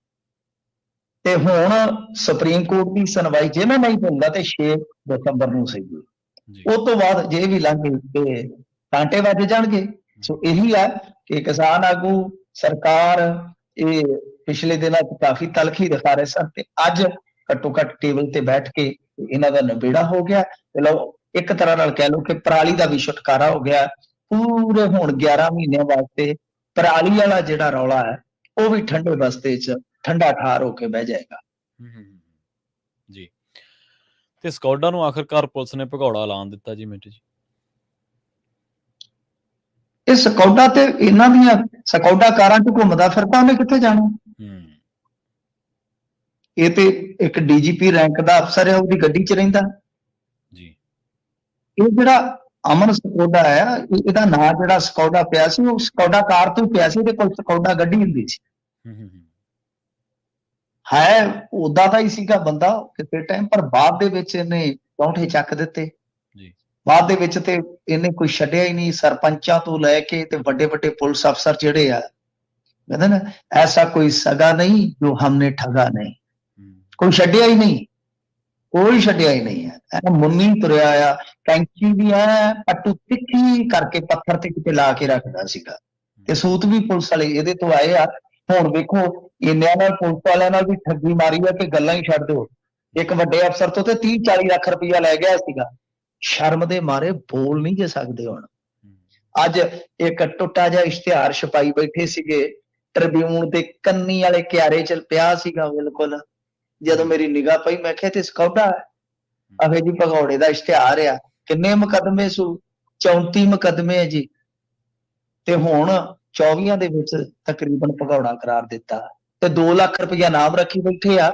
ਤੇ ਹੁਣ ਸੁਪਰੀਮ ਕੋਰਟ ਦੀ ਸੁਣਵਾਈ ਜੇ ਮੈਂ ਨਹੀਂ ਭੁੱਲਦਾ ਤੇ 6 ਦਸੰਬਰ ਨੂੰ ਸੀਗੀ। ਜੀ ਉਸ ਤੋਂ ਬਾਅਦ ਜੇ ਵੀ ਲੰਘ ਗਈ ਤੇ ਕਾਂਟੇ ਵੱਜ ਜਾਣਗੇ। ਸੋ ਇਹੀ ਹੈ ਕਿ ਕਿਸਾਨ ਆਗੂ ਸਰਕਾਰ ਇਹ ਪਿਛਲੇ ਦਿਨਾਂ 'ਚ ਕਾਫੀ ਤਲਖੀ ਦਿਖਾ ਰਹੇ ਸਨ ਤੇ ਅੱਜ ਘੱਟੋ ਘੱਟ ਟੇਬਲ ਤੇ ਬੈਠ ਕੇ ਇਹਨਾਂ ਦਾ ਨਿਬੇੜਾ ਹੋ ਗਿਆ। ਤੇ ਲਓ ਇੱਕ ਤਰ੍ਹਾਂ ਨਾਲ ਕਹਿ ਲਓ ਕਿ ਪਰਾਲੀ ਦਾ ਵੀ ਛੁਟਕਾਰਾ ਹੋ ਗਿਆ। ਪੂਰੇ ਹੁਣ 11 ਮਹੀਨਿਆਂ ਵਾਸਤੇ ਪਰਾਲੀ ਵਾਲਾ ਜਿਹੜਾ ਰੌਲਾ ਹੈ ਉਹ ਵੀ ਠੰਡੇ ਬਸਤੇ 'ਚ ਠੰਡਾ ਠਾਰ ਹੋ ਕੇ ਬਹਿ ਜਾਏਗਾ। ਜੀ ਤੇ ਸਕੌਡਾ ਨੂੰ ਆਖਰਕਾਰ ਪੁਲਿਸ ਨੇ ਭਗੌੜਾ ਐਲਾਨ ਦਿੱਤਾ ਜੀ ਮਿੰਟ ਜੀ। ਇਹ ਸਕੌਡਾ ਤੇ ਇਹਨਾਂ ਦੀਆਂ ਸਕੌਡਾ ਕਾਰਾਂ 'ਚ ਘੁੰਮਦਾ ਫਿਰਦਾ, ਉਹਨੇ ਕਿੱਥੇ ਜਾਣਾ? ਇਹ ਤੇ ਇੱਕ ਡੀਜੀਪੀ ਰੈਂਕ ਦਾ ਅਫਸਰ ਹੈ, ਉਹਦੀ ਗੱਡੀ 'ਚ ਰਹਿੰਦਾ ਜੀ। ਇਹ ਜਿਹੜਾ ਅਮਨ ਸਕੌਡਾ ਹੈ ਇਹਦਾ ਨਾਂ ਜਿਹੜਾ ਸਕੌਡਾ ਪਿਆ ਸੀ ਉਹ ਸਕੌਡਾ ਕਾਰ ਤੋਂ ਪਿਆ ਸੀ, ਇਹਦੇ ਕੋਲ ਸਕੌਡਾ ਗੱਡੀ ਹੁੰਦੀ ਸੀ। ਹੈ ਉਦਾਂ ਦਾ ਹੀ ਸੀਗਾ ਬੰਦਾ ਕਿਸੇ ਟਾਈਮ, ਪਰ ਬਾਅਦ ਦੇ ਵਿੱਚ ਇਹਨੇ ਚੌਂਠੇ ਚੱਕ ਦਿੱਤੇ। ਬਾਅਦ ਦੇ ਵਿੱਚ ਤੇ ਇਹਨੇ ਕੋਈ ਛੱਡਿਆ ਹੀ ਨਹੀਂ। ਸਰਪੰਚਾਂ ਤੋਂ ਲੈ ਕੇ ਤੇ ਵੱਡੇ ਵੱਡੇ ਪੁਲਿਸ ਅਫਸਰ ਜਿਹੜੇ ਆ ਕਹਿੰਦੇ ਨਾ ਐਸਾ ਕੋਈ ਸਗਾ ਨਹੀਂ ਜੋ ਹਮਨੇ ਠਗਾ ਨਹੀਂ, ਕੋਈ ਛੱਡਿਆ ਹੀ ਨਹੀਂ, ਕੋਈ ਛੱਡਿਆ ਹੀ ਨਹੀਂ ਹੈ। ਮੁੰਨੀ ਤੁਰਿਆ ਆ, ਕੈਂਚੀ ਵੀ ਐ ਪੱਟੂ ਤਿੱਖੀ ਕਰਕੇ ਪੱਥਰ ਤੇ ਕਿਤੇ ਲਾ ਕੇ ਰੱਖਦਾ ਸੀਗਾ। ਤੇ ਸੂਤ ਵੀ ਪੁਲਿਸ ਵਾਲੇ ਇਹਦੇ ਤੋਂ ਆਏ ਆ। ਹੁਣ ਵੇਖੋ ਇੰਨਿਆਂ ਨਾਲ ਪੁਲਿਸ ਵਾਲਿਆਂ ਨਾਲ ਵੀ ਠੱਗੀ ਮਾਰੀ ਆ ਕਿ ਗੱਲਾਂ ਹੀ ਛੱਡ ਦਿਓ। ਇੱਕ ਵੱਡੇ ਅਫਸਰ ਤੋਂ ਤੇ 30-40 ਲੱਖ ਰੁਪਈਆ ਲੈ ਗਿਆ ਸੀਗਾ। ਸ਼ਰਮ ਦੇ ਮਾਰੇ ਬੋਲ ਨਹੀਂ ਜੇ ਸਕਦੇ। ਹੁਣ ਅੱਜ ਇੱਕ ਟੁੱਟਾ ਜਿਹਾ ਇਸ਼ਤਿਹਾਰ ਛਪਾਈ ਬੈਠੇ ਸੀਗੇ, ਟ੍ਰਿਬਿਊਨ ਦੇ ਕੰਨੀ ਵਾਲੇ ਕਿਆਰੇ ਚ ਪਿਆ ਸੀਗਾ ਬਿਲਕੁਲ। ਜਦੋਂ ਮੇਰੀ ਨਿਗਾਹ ਪਈ ਮੈਂ ਕਿਹਾ ਤੇ ਸਕੌਡਾ ਆਖੇ ਜੀ ਭਗੌੜੇ ਦਾ ਇਸ਼ਤਿਹਾਰ ਆ। ਕਿੰਨੇ ਮੁਕੱਦਮੇ ਸੂ? 34 ਮੁਕੱਦਮੇ ਹੈ ਜੀ। ਤੇ ਹੁਣ 24 ਦੇ ਵਿੱਚ ਤਕਰੀਬਨ ਭਗੌੜਾ ਕਰਾਰ ਦਿੱਤਾ ਤੇ 2 ਲੱਖ ਰੁਪਈਆ ਨਾਮ ਰੱਖੀ ਬੈਠੇ ਆ।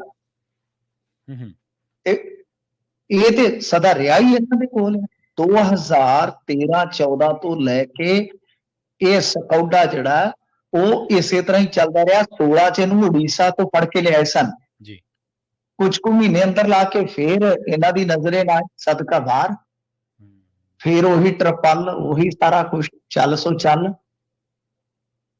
ਇਹ ਤੇ ਸਦਾ ਰਿਹਾ ਹੀ ਇਹਨਾਂ ਦੇ ਕੋਲ। 2013-14 ਤੋਂ ਲੈ ਕੇ ਇਹ ਸਕੌਡਾ ਜਿਹੜਾ ਉਹ ਇਸੇ ਤਰ੍ਹਾਂ ਹੀ ਚੱਲਦਾ ਰਿਹਾ। 16 ਚ ਇਹਨੂੰ ਉੜੀਸਾ ਤੋਂ ਫੜ ਕੇ ਲਿਆਏ ਸਨ ਜੀ। ਕੁਝ ਕੁ ਮਹੀਨੇ ਅੰਦਰ ਲਾ ਕੇ ਫੇਰ ਇਹਨਾਂ ਦੀ ਨਜ਼ਰੇ ਨਾਲ ਸਦਕਾ ਬਾਹਰ, ਫੇਰ ਉਹੀ ਟਰਪਲ, ਉਹੀ ਸਾਰਾ ਕੁਝ ਚੱਲ ਸੋ ਚੱਲ।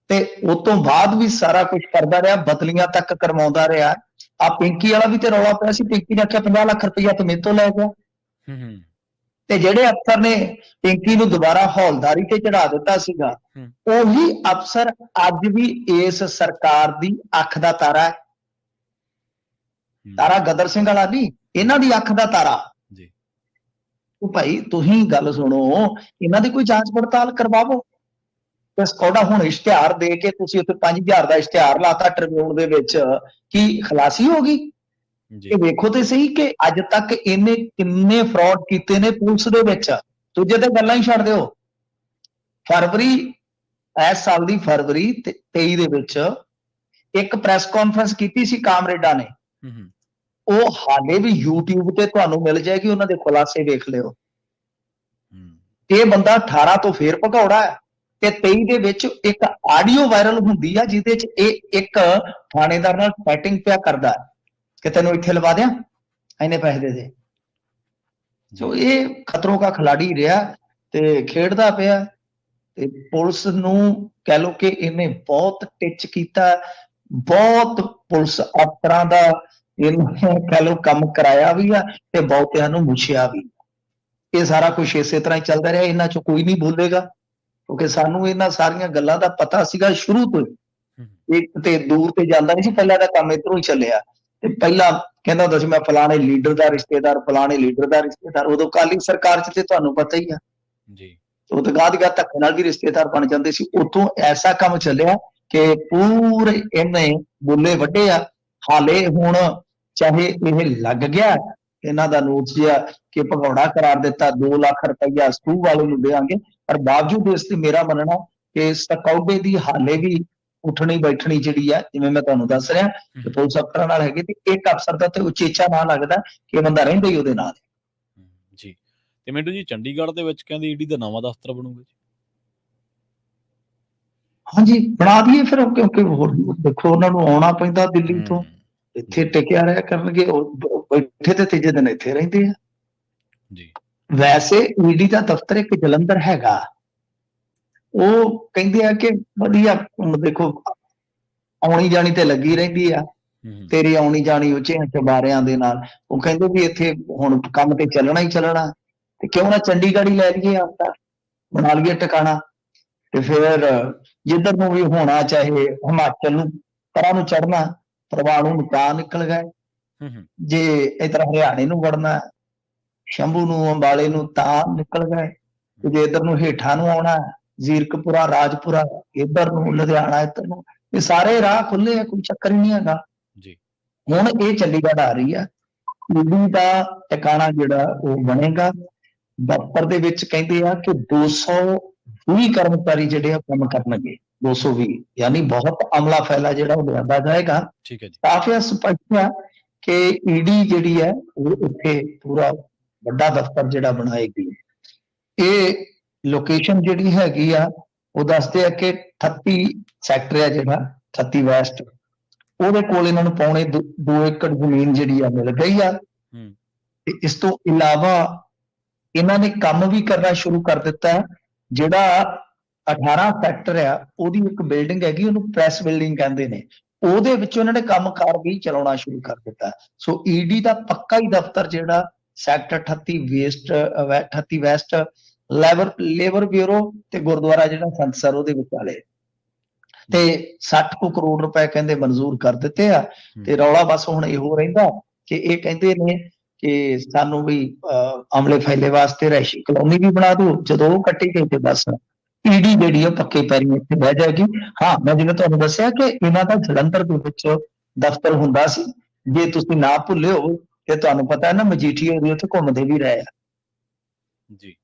ਤੇ ਉਸ ਤੋਂ ਬਾਅਦ ਵੀ ਸਾਰਾ ਕੁਝ ਕਰਦਾ ਰਿਹਾ, ਬਦਲੀਆਂ ਤੱਕ ਕਰਵਾਉਂਦਾ ਰਿਹਾ। ਆ ਪਿੰਕੀ ਵਾਲਾ ਵੀ ਤੇ ਰੌਲਾ ਪਿਆ ਸੀ। ਪਿੰਕੀ ਨੇ ਆਖਿਆ 50 ਲੱਖ ਰੁਪਈਆ ਤੇ ਮੇਰੇ ਤੋਂ ਲੈ ਗਿਆ। ਤੇ ਜਿਹੜੇ ਅਫਸਰ ਨੇ ਪਿੰਕੀ ਨੂੰ ਦੁਬਾਰਾ ਹੌਲਦਾਰੀ ਤੇ ਚੜਾ ਦਿੱਤਾ ਸੀਗਾ, ਉਹੀ ਅਫਸਰ ਅੱਜ ਵੀ ਇਸ ਸਰਕਾਰ ਦੀ ਅੱਖ ਦਾ ਤਾਰਾ ਹੈ। ਤਾਰਾ ਗਦਰ ਸਿੰਘ ਵਾਲਾ ਨਹੀਂ, ਇਹਨਾਂ ਦੀ ਅੱਖ ਦਾ ਤਾਰਾ ਜੀ। ਉਹ ਭਾਈ ਤੁਸੀਂ ਗੱਲ ਸੁਣੋ, ਇਹਨਾਂ ਦੀ ਕੋਈ ਜਾਂਚ ਪੜਤਾਲ ਕਰਵਾਵੋ। ਤੇ ਸਕੌਡਾ ਹੁਣ ਇਸ਼ਤਿਹਾਰ ਦੇ ਕੇ ਤੁਸੀਂ ਉੱਥੇ 5000 ਦਾ ਇਸ਼ਤਿਹਾਰ ਲਾਤਾ ਟ੍ਰਿਬਿਊਨ ਦੇ ਵਿੱਚ, ਕੀ ਖਲਾਸੀ ਹੋ ਗਈ? ਇਹ ਵੇਖੋ ਤੇ ਸਹੀ ਕਿ ਅੱਜ ਤੱਕ ਇਹਨੇ ਕਿੰਨੇ ਫਰਾਡ ਕੀਤੇ ਨੇ ਪੁਲਿਸ ਦੇ ਵਿੱਚ। ਦੂਜੇ ਤੇ ਗੱਲਾਂ ਹੀ ਛੱਡ ਦਿਓ। ਫਰਵਰੀ, ਇਸ ਸਾਲ ਦੀ ਫਰਵਰੀ 23 ਦੇ ਵਿੱਚ ਇੱਕ ਪ੍ਰੈਸ ਕਾਨਫਰੰਸ ਕੀਤੀ ਸੀ ਕਾਮਰੇਡਾਂ ਨੇ। ਉਹ ਹਾਲੇ ਵੀ YouTube ਤੇ ਤੁਹਾਨੂੰ ਮਿਲ ਜਾਏਗੀ, ਉਹਨਾਂ ਦੇ ਖੁਲਾਸੇ ਵੇਖ ਲਿਓ। ਇਹ ਬੰਦਾ 18 ਤੋਂ ਫੇਰ ਭਗੌੜਾ ਹੈ ਤੇ 23 ਦੇ ਵਿੱਚ ਇੱਕ ਆਡੀਓ ਵਾਇਰਲ ਹੁੰਦੀ ਆ ਜਿਹਦੇ ਚ ਇਹ ਇੱਕ ਥਾਣੇਦਾਰ ਨਾਲ ਫਾਈਟਿੰਗ ਪਿਆ ਕਰਦਾ ਕਿ ਤੈਨੂੰ ਇੱਥੇ ਲਵਾ ਦਿਆਂ, ਇੰਨੇ ਪੈਸੇ ਦੇ ਦੇ। ਸੋ ਇਹ ਖਤਰੋਂ ਕਾ ਖਿਲਾੜੀ ਰਿਹਾ ਤੇ ਖੇਡਦਾ ਪਿਆ। ਤੇ ਪੁਲਿਸ ਨੂੰ ਕਹਿ ਲਓ ਕਿ ਇਹਨੇ ਬਹੁਤ ਟਿੱਚ ਕੀਤਾ, ਬਹੁਤ ਪੁਲਿਸ ਅਫਸਰਾਂ ਦਾ ਇਹਨੇ ਕਹਿ ਲਓ ਕੰਮ ਕਰਾਇਆ ਵੀ ਆ ਤੇ ਬਹੁਤਿਆਂ ਨੂੰ ਮੁੱਛਿਆ ਵੀ। ਇਹ ਸਾਰਾ ਕੁਝ ਇਸੇ ਤਰ੍ਹਾਂ ਹੀ ਚੱਲਦਾ ਰਿਹਾ। ਇਹਨਾਂ ਚੋਂ ਕੋਈ ਨਹੀਂ ਬੋਲੇਗਾ ਕਿਉਂਕਿ ਸਾਨੂੰ ਇਹਨਾਂ ਸਾਰੀਆਂ ਗੱਲਾਂ ਦਾ ਪਤਾ ਸੀਗਾ ਸ਼ੁਰੂ ਤੋਂ ਹੀ। ਇੱਕ ਤੇ ਦੂਰ ਤੇ ਜਾਂਦਾ ਨਹੀਂ ਸੀ, ਪਹਿਲਾਂ ਦਾ ਕੰਮ ਇੱਧਰੋਂ ਹੀ ਚੱਲਿਆ। ਤੇ ਪਹਿਲਾਂ ਕਹਿੰਦਾ ਹੁੰਦਾ ਸੀ ਮੈਂ ਫਲਾਣੇ ਲੀਡਰ ਦਾ ਰਿਸ਼ਤੇਦਾਰ, ਫਲਾਣੇ ਲੀਡਰ ਦਾ ਰਿਸ਼ਤੇਦਾਰ। ਉਦੋਂ ਅਕਾਲੀ ਸਰਕਾਰ ਚ ਤੇ ਤੁਹਾਨੂੰ ਪਤਾ ਹੀ ਆ ਜੀ, ਉਹ ਤਾਂ ਗਾਹ ਦੀ ਗਾਹ ਧੱਕੇ ਨਾਲ ਵੀ ਰਿਸ਼ਤੇਦਾਰ ਬਣ ਜਾਂਦੇ ਸੀ। ਉਤੋਂ ਐਸਾ ਕੰਮ ਚੱਲਿਆ ਕਿ ਪੂਰੇ ਇਹਨੇ ਬੁੱਲੇ ਵੱਡੇ ਆ। ਹਾਲੇ ਹੁਣ ਚਾਹੇ ਇਹ ਲੱਗ ਗਿਆ ਇਹਨਾਂ ਦਾ ਨੋਟਿਸ ਜਿਹਾ ਕਿ ਭਗੌੜਾ ਕਰਾਰ ਦਿੱਤਾ, 2 ਲੱਖ ਰੁਪਈਆ ਸਕੂਲ ਵਾਲੇ ਨੂੰ ਦੇਵਾਂਗੇ, ਪਰ ਬਾਵਜੂਦ ਇਸ ਤੇ ਮੇਰਾ ਮੰਨਣਾ ਕਿ ਸਕੌਡੇ ਦੀ ਹਾਲੇ ਵੀ ਉੱਠਣੀ ਬੈਠਣੀ ਜਿਹੜੀ ਆ, ਜਿਵੇਂ ਮੈਂ ਤੁਹਾਨੂੰ ਦੱਸ ਰਿਹਾ ਕਿ ਪੁਲਿਸ ਅਫਸਰਾਂ ਨਾਲ ਹੈਗੀ, ਤੇ ਇੱਕ ਅਫਸਰ ਦਾ ਤੇ ਉਚੇਚਾ ਨਾਂ ਲੱਗਦਾ ਕਿ ਇਹ ਬੰਦਾ ਰਹਿੰਦਾ ਹੀ ਉਹਦੇ ਨਾਲ। ਜੀ, ਤੇ ਮਿੰਟੂ ਜੀ ਚੰਡੀਗੜ੍ਹ ਦੇ ਵਿੱਚ ਕਹਿੰਦੇ ਈਡੀ ਦਾ ਨਵਾਂ ਦਫ਼ਤਰ ਬਣੂਗਾ ਜੀ। ਹਾਂਜੀ, ਬਣਾ ਦਈਏ ਫਿਰ, ਕਿਉਂਕਿ ਹੋਰ ਦੇਖੋ ਉਹਨਾਂ ਨੂੰ ਆਉਣਾ ਪੈਂਦਾ ਦਿੱਲੀ ਤੋਂ, ਇੱਥੇ ਟਿਕਿਆ ਰਿਹਾ ਕਰਨਗੇ, ਉਹ ਬੈਠੇ ਤੇ ਤੀਜੇ ਦਿਨ ਇੱਥੇ ਰਹਿੰਦੇ ਆ ਜੀ। ਵੈਸੇ ਈਡੀ ਦਾ ਦਫ਼ਤਰ ਇੱਕ ਜਲੰਧਰ ਹੈਗਾ, ਉਹ ਕਹਿੰਦੇ ਆ ਕਿ ਵਧੀਆ, ਦੇਖੋ ਆਉਣੀ ਜਾਣੀ ਤੇ ਲੱਗੀ ਰਹਿੰਦੀ ਆ, ਤੇਰੀ ਆਉਣੀ ਜਾਣੀ ਉੱਚੇ ਚਬਾਰਿਆਂ ਦੇ ਨਾਲ। ਉਹ ਕਹਿੰਦੇ ਵੀ ਇੱਥੇ ਹੁਣ ਕੰਮ ਤੇ ਚੱਲਣਾ ਹੀ ਚੱਲਣਾ, ਤੇ ਕਿਉਂ ਨਾ ਚੰਡੀਗੜ੍ਹ ਹੀ ਲੈ ਲਈਏ, ਆਪਦਾ ਬਣਾ ਲਈਏ ਟਿਕਾਣਾ। ਤੇ ਫਿਰ ਜਿੱਧਰ ਨੂੰ ਵੀ ਹੋਣਾ, ਚਾਹੇ ਹਿਮਾਚਲ ਨੂੰ ਪਰਾਂ ਨੂੰ ਚੜ੍ਹਨਾ, ਪ੍ਰਵਾਣੂ ਨੂੰ ਤਾਂ ਨਿਕਲ ਗਏ, ਜੇ ਇੱਧਰ ਹਰਿਆਣੇ ਨੂੰ ਵੜਨਾ, ਸ਼ੰਭੂ ਨੂੰ ਅੰਬਾਲੇ ਨੂੰ ਤਾਂ ਨਿਕਲ ਗਏ, ਤੇ ਜੇ ਇੱਧਰ ਨੂੰ ਹੇਠਾਂ ਨੂੰ ਆਉਣਾ, ਜ਼ੀਰਕਪੁਰਾ ਰਾਜਪੁਰਾ ਇੱਧਰ ਨੂੰ, ਲੁਧਿਆਣਾ ਇੱਧਰ ਨੂੰ, ਇਹ ਸਾਰੇ ਰਾਹ ਖੁੱਲੇ ਆ, ਕੋਈ ਚੱਕਰ ਹੀ ਨਹੀਂ ਹੈਗਾ। ਹੁਣ ਇਹ ਚੰਡੀਗੜ੍ਹ ਆ ਰਹੀ ਆ, ਈਡੀ ਦਾ ਟਿਕਾਣਾ ਜਿਹੜਾ ਉਹ ਬਣੇਗਾ। ਦਫ਼ਤਰ ਦੇ ਵਿੱਚ ਕਹਿੰਦੇ ਆ ਕਿ 220 ਕਰਮਚਾਰੀ ਜਿਹੜੇ ਆ ਕੰਮ ਕਰਨਗੇ, 220, ਯਾਨੀ ਬਹੁਤ ਅਮਲਾ ਫੈਲਾ ਜਿਹੜਾ ਉਹ ਲਿਆਂਦਾ ਜਾਏਗਾ। ਕਾਫੀ ਸਪਸ਼ਟ ਆ ਕਿ ਈਡੀ ਜਿਹੜੀ ਹੈ ਉਹ ਇੱਥੇ ਪੂਰਾ ਵੱਡਾ ਦਫ਼ਤਰ ਜਿਹੜਾ ਬਣਾਏਗੀ। ਇਹ ਲੋਕੇਸ਼ਨ ਜਿਹੜੀ ਹੈਗੀ ਆ, ਉਹ ਦੱਸਦੇ ਆ ਕਿ 38 ਸੈਕਟਰ ਆ ਜਿਹੜਾ 38 ਵੈਸਟ, ਉਹਦੇ ਕੋਲ ਇਹਨਾਂ ਨੂੰ ਪੌਣੇ 2 ਏਕੜ ਜ਼ਮੀਨ ਜਿਹੜੀ ਆ ਮਿਲ ਗਈ ਆ। ਤੇ ਇਸ ਤੋਂ ਇਲਾਵਾ ਇਹਨਾਂ ਨੇ ਕੰਮ ਵੀ ਕਰਨਾ ਸ਼ੁਰੂ ਕਰ ਦਿੱਤਾ। ਜਿਹੜਾ 18 ਸੈਕਟਰ ਆ, ਉਹਦੀ ਇੱਕ ਬਿਲਡਿੰਗ ਹੈਗੀ, ਉਹਨੂੰ ਪ੍ਰੈਸ ਬਿਲਡਿੰਗ ਕਹਿੰਦੇ ਨੇ, ਉਹਦੇ ਵਿੱਚੋਂ ਇਹਨਾਂ ਨੇ ਕੰਮਕਾਰ ਵੀ ਚਲਾਉਣਾ ਸ਼ੁਰੂ ਕਰ ਦਿੱਤਾ। ਸੋ ਈਡੀ ਦਾ ਪੱਕਾ ਹੀ ਦਫ਼ਤਰ ਜਿਹੜਾ ਸੈਕਟਰ 38 ਵੈਸਟ ਲੇਬਰ ਬਿਊਰੋ ਤੇ ਗੁਰਦੁਆਰਾ ਜਿਹੜਾ ਸੰਤਸਰ ਉਹਦੇ ਵਿਚਾਲੇ, ਤੇ 60 ਕਰੋੜ ਰੁਪਏ ਕਹਿੰਦੇ ਮਨਜ਼ੂਰ ਕਰ ਦਿੱਤੇ ਆ। ਤੇ ਰੌਲਾ ਬਸ ਹੁਣ ਇਹੋ ਰਹਿੰਦਾ ਕਿ ਇਹ ਕਹਿੰਦੇ ਨੇ ਕਿ ਸਾਨੂੰ ਵੀ ਅਮਲੇ ਫੈਲੇ ਵਾਸਤੇ ਰਹਿਸ਼ੀ ਕਲੋਨੀ ਵੀ ਬਣਾ ਦਿਓ। ਜਦੋਂ ਉਹ ਕੱਟੀ ਗਈ ਤੇ ਬਸ ਈਡੀ ਜਿਹੜੀ ਆ ਪੱਕੇ ਪੈਰੀਂ ਇੱਥੇ ਬਹਿ ਜਾਏਗੀ। ਹਾਂ, ਮੈਂ ਜਿਵੇਂ ਤੁਹਾਨੂੰ ਦੱਸਿਆ ਕਿ ਇਹਨਾਂ ਦਾ ਜਲੰਧਰ ਦੇ ਵਿੱਚ ਦਫ਼ਤਰ ਹੁੰਦਾ ਸੀ, ਜੇ ਤੁਸੀਂ ਨਾ ਭੁੱਲਿਓ, ਤੇ ਤੁਹਾਨੂੰ ਪਤਾ ਹੈ ਨਾ ਮਜੀਠੀਆ ਵੀ ਉੱਥੇ ਘੁੰਮਦੇ ਵੀ ਰਹੇ ਆ ਜੀ।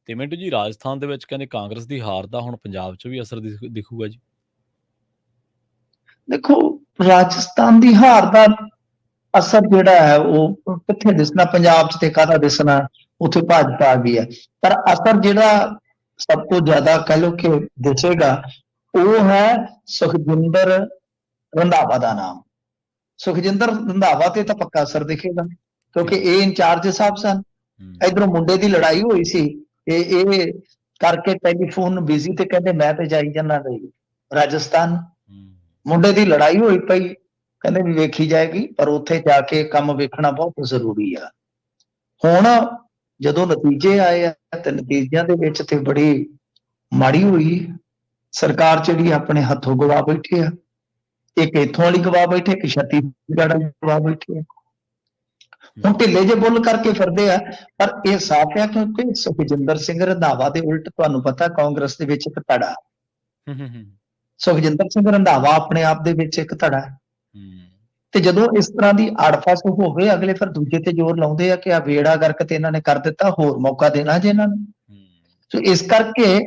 ਤੇ ਮਿੰਟੂ ਜੀ, ਰਾਜਸਥਾਨ ਦੇ ਵਿੱਚ ਕਹਿੰਦੇ ਕਾਂਗਰਸ ਦੀ ਹਾਰ ਦਾ ਹੁਣ ਪੰਜਾਬ 'ਚ ਵੀ ਅਸਰ ਦਿਖੂਗਾ ਜੀ। ਦੇਖੋ, ਰਾਜਸਥਾਨ ਦੀ ਹਾਰ ਦਾ ਅਸਰ ਜਿਹੜਾ ਹੈ ਉਹ ਕਿੱਥੇ ਦਿਸਣਾ, ਪੰਜਾਬ 'ਚ ਤੇ ਕਾਹਦਾ ਦਿਸਣਾ, ਉੱਥੇ ਭਾਜਪਾ ਆ ਗਈ ਹੈ। ਪਰ ਅਸਰ ਜਿਹੜਾ ਸਭ ਤੋਂ ਜ਼ਿਆਦਾ ਕਹਿ ਲਓ ਕਿ ਦਿਸੇਗਾ, ਉਹ ਹੈ ਸੁਖਜਿੰਦਰ ਰੰਧਾਵਾ ਦਾ ਨਾਮ। ਸੁਖਜਿੰਦਰ ਰੰਧਾਵਾ ਤੇ ਤਾਂ ਪੱਕਾ ਅਸਰ ਦਿਖੇਗਾ, ਕਿਉਂਕਿ ਇਹ ਇੰਚਾਰਜ ਸਾਹਿਬ ਸਨ। ਇਧਰੋਂ ਮੁੰਡੇ ਦੀ ਲੜਾਈ ਹੋਈ ਸੀ, ਇਹ ਕਰਕੇ ਟੈਲੀਫੋਨ ਬਿਜ਼ੀ, ਤੇ ਕਹਿੰਦੇ ਮੈਂ ਤੇ ਜਾਈ ਜਾਣਾ ਰਾਜਸਥਾਨ। ਮੁੰਡੇ ਦੀ ਲੜਾਈ ਹੋਈ ਪਈ, ਕਹਿੰਦੇ ਵੀ ਵੇਖੀ ਜਾਏਗੀ, ਪਰ ਉੱਥੇ ਜਾ ਕੇ ਕੰਮ ਵੇਖਣਾ ਬਹੁਤ ਜ਼ਰੂਰੀ ਆ। ਹੁਣ ਜਦੋਂ ਨਤੀਜੇ ਆਏ ਆ, ਤੇ ਨਤੀਜਿਆਂ ਦੇ ਵਿੱਚ ਤੇ ਬੜੀ ਮਾੜੀ ਹੋਈ ਸਰਕਾਰ, ਜਿਹੜੀ ਆਪਣੇ ਹੱਥੋਂ ਗਵਾ ਬੈਠੇ ਆ। ਇੱਕ ਇੱਥੋਂ ਵਾਲੀ ਗਵਾ ਬੈਠੇ, ਇੱਕ ਛੱਤੀਸਗੜ੍ਹ ਵਾਲੀ ਗਵਾ ਬੈਠੇ ਆ। ਹੁਣ ਢਿੱਲੇ ਜੇ ਬੁੱਲ ਕਰਕੇ ਫਿਰਦੇ ਆ, ਪਰ ਇਹ ਸਾਫ਼ ਆ ਕਿਉਂਕਿ ਸੁਖਜਿੰਦਰ ਸਿੰਘ ਰੰਧਾਵਾ ਦੇ ਉਲਟ ਤੁਹਾਨੂੰ ਪਤਾ ਕਾਂਗਰਸ ਦੇ ਵਿੱਚ ਇੱਕ ਧੜਾ, ਸੁਖਜਿੰਦਰ ਸਿੰਘ ਰੰਧਾਵਾ ਆਪਣੇ ਆਪ ਦੇ ਵਿੱਚ ਇੱਕ ਧੜਾ। ਤੇ ਜਦੋਂ ਇਸ ਤਰ੍ਹਾਂ ਦੀ ਆੜਫਸ ਹੋਵੇ, ਅਗਲੇ ਫਿਰ ਦੂਜੇ ਤੇ ਜ਼ੋਰ ਲਾਉਂਦੇ ਆ ਕਿ ਆ ਵੇੜਾ ਗਰਕ ਤੇ ਇਹਨਾਂ ਨੇ ਕਰ ਦਿੱਤਾ, ਹੋਰ ਮੌਕਾ ਦੇਣਾ ਜੇ ਇਹਨਾਂ ਨੂੰ। ਸੋ ਇਸ ਕਰਕੇ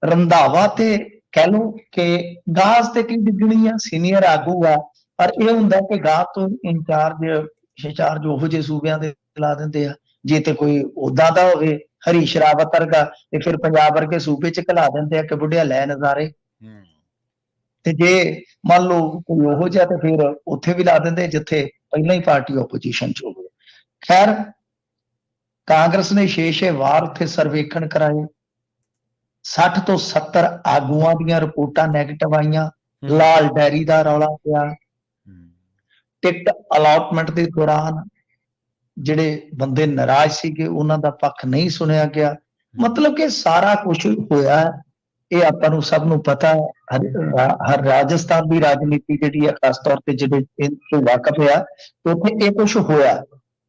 ਰੰਧਾਵਾ ਤੇ ਕਹਿ ਲਓ ਕਿ ਗਾਸ ਤੇ ਕੀ ਡਿੱਗਣੀ ਆ, ਸੀਨੀਅਰ ਆਗੂ ਆ, ਪਰ ਇਹ ਹੁੰਦਾ ਕਿ ਗਾਹ ਤੋਂ ਇੰਚਾਰਜ ਉਹੋ ਜਿਹੇ ਸੂਬਿਆਂ ਦੇ ਲਾ ਦਿੰਦੇ ਆ। ਜੇ ਤੇ ਕੋਈ ਉਦਾਂ ਦਾ ਹੋਵੇ ਹਰੀਸ਼ ਰਾਵਤ ਵਰਗਾ, ਤੇ ਫਿਰ ਪੰਜਾਬ ਵਰਗੇ ਸੂਬੇ ਚ ਘਲਾ ਦਿੰਦੇ ਆ ਕਿ ਬੁੱਢਿਆ ਲੈ ਨਜ਼ਾਰੇ। ਤੇ ਜੇ ਮੰਨ ਲਓ ਕੋਈ ਉਹੋ ਜਿਹਾ, ਤੇ ਫਿਰ ਉੱਥੇ ਵੀ ਲਾ ਦਿੰਦੇ ਜਿੱਥੇ ਪਹਿਲਾਂ ਹੀ ਪਾਰਟੀ ਆਪੋਜੀਸ਼ਨ ਚ ਹੋਵੇ। ਖੈਰ, ਕਾਂਗਰਸ ਨੇ 6 ਵਾਰ ਉੱਥੇ ਸਰਵੇਖਣ ਕਰਾਏ, 60 ਤੋਂ 70 ਆਗੂਆਂ ਦੀਆਂ ਰਿਪੋਰਟਾਂ ਨੈਗੇਟਿਵ ਆਈਆਂ। ਲਾਲ ਡੈਰੀ ਦਾ ਰੌਲਾ ਪਿਆ, ਟਿਕਟ ਅਲਾਟਮੈਂਟ ਦੇ ਦੌਰਾਨ ਜਿਹੜੇ ਬੰਦੇ ਨਾਰਾਜ਼ ਸੀਗੇ ਉਹਨਾਂ ਦਾ ਪੱਖ ਨਹੀਂ ਸੁਣਿਆ ਗਿਆ। ਮਤਲਬ ਕਿ ਸਾਰਾ ਕੁਝ ਹੋਇਆ, ਇਹ ਆਪਾਂ ਨੂੰ ਸਭ ਨੂੰ ਪਤਾ ਹੈ। ਹਰ ਰਾਜਸਥਾਨ ਦੀ ਰਾਜਨੀਤੀ ਜਿਹੜੀ ਹੈ, ਖਾਸ ਤੌਰ ਤੇ ਜਿਹੜੇ ਵਾਕਫ ਆ, ਉੱਥੇ ਇਹ ਕੁਝ ਹੋਇਆ।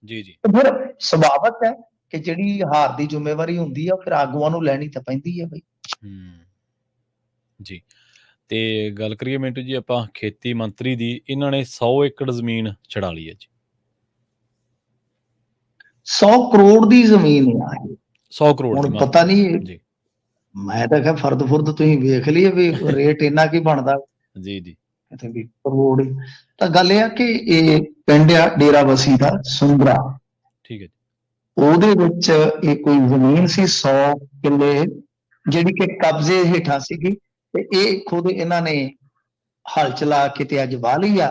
ਜੀ ਜੀ। ਫਿਰ ਸੁਭਾਵਕ ਹੈ ਕਿ ਜਿਹੜੀ ਹਾਰ ਦੀ ਜ਼ਿੰਮੇਵਾਰੀ ਹੁੰਦੀ ਆ, ਫਿਰ ਆਗੂਆਂ ਨੂੰ ਲੈਣੀ ਤਾਂ ਪੈਂਦੀ ਹੈ ਬਈ। ਜੀ। ਤੇ ਗੱਲ ਕਰੀਏ ਮਿੰਟੂ ਜੀ ਆਪਾਂ ਖੇਤੀ ਮੰਤਰੀ ਦੀ, ਇਹਨਾਂ ਨੇ 100 ਏਕੜ ਜ਼ਮੀਨ ਛਡਾ ਲਈ ਹੈ ਜੀ। 100 ਕਰੋੜ ਦੀ ਜ਼ਮੀਨ ਆ, 100 ਕਰੋੜ ਹੁਣ ਪਤਾ ਨਹੀਂ ਮੈਂ ਤਾਂ ਕਿਹਾ ਫਰਦ ਤੁਸੀਂ ਵੇਖ ਲਈਏ ਵੀ ਰੇਟ ਇੰਨਾ ਕੀ ਬਣਦਾ ਜੀ ਜੀ ਕਿਤੇ ਵੀ ਕਰੋੜ ਹੀ। ਤਾਂ ਗੱਲ ਇਹ ਆ ਕਿ ਇਹ ਪਿੰਡ ਆ ਡੇਰਾਬੱਸੀ ਦਾ ਸੁੰਦਰਾ, ਠੀਕ ਹੈ ਜੀ ਉਹਦੇ ਵਿੱਚ ਇਹ ਕੋਈ ਜ਼ਮੀਨ ਸੀ 100 ਕਿੱਲੇ, ਜਿਹੜੀ ਕਿ ਕਬਜ਼ੇ ਹੇਠਾਂ ਸੀਗੀ, ਤੇ ਇਹ ਖੁਦ ਇਹਨਾਂ ਨੇ ਹਲ ਚਲਾ ਕੇ ਤੇ ਅੱਜ ਵਾਹ ਲਈ ਆ।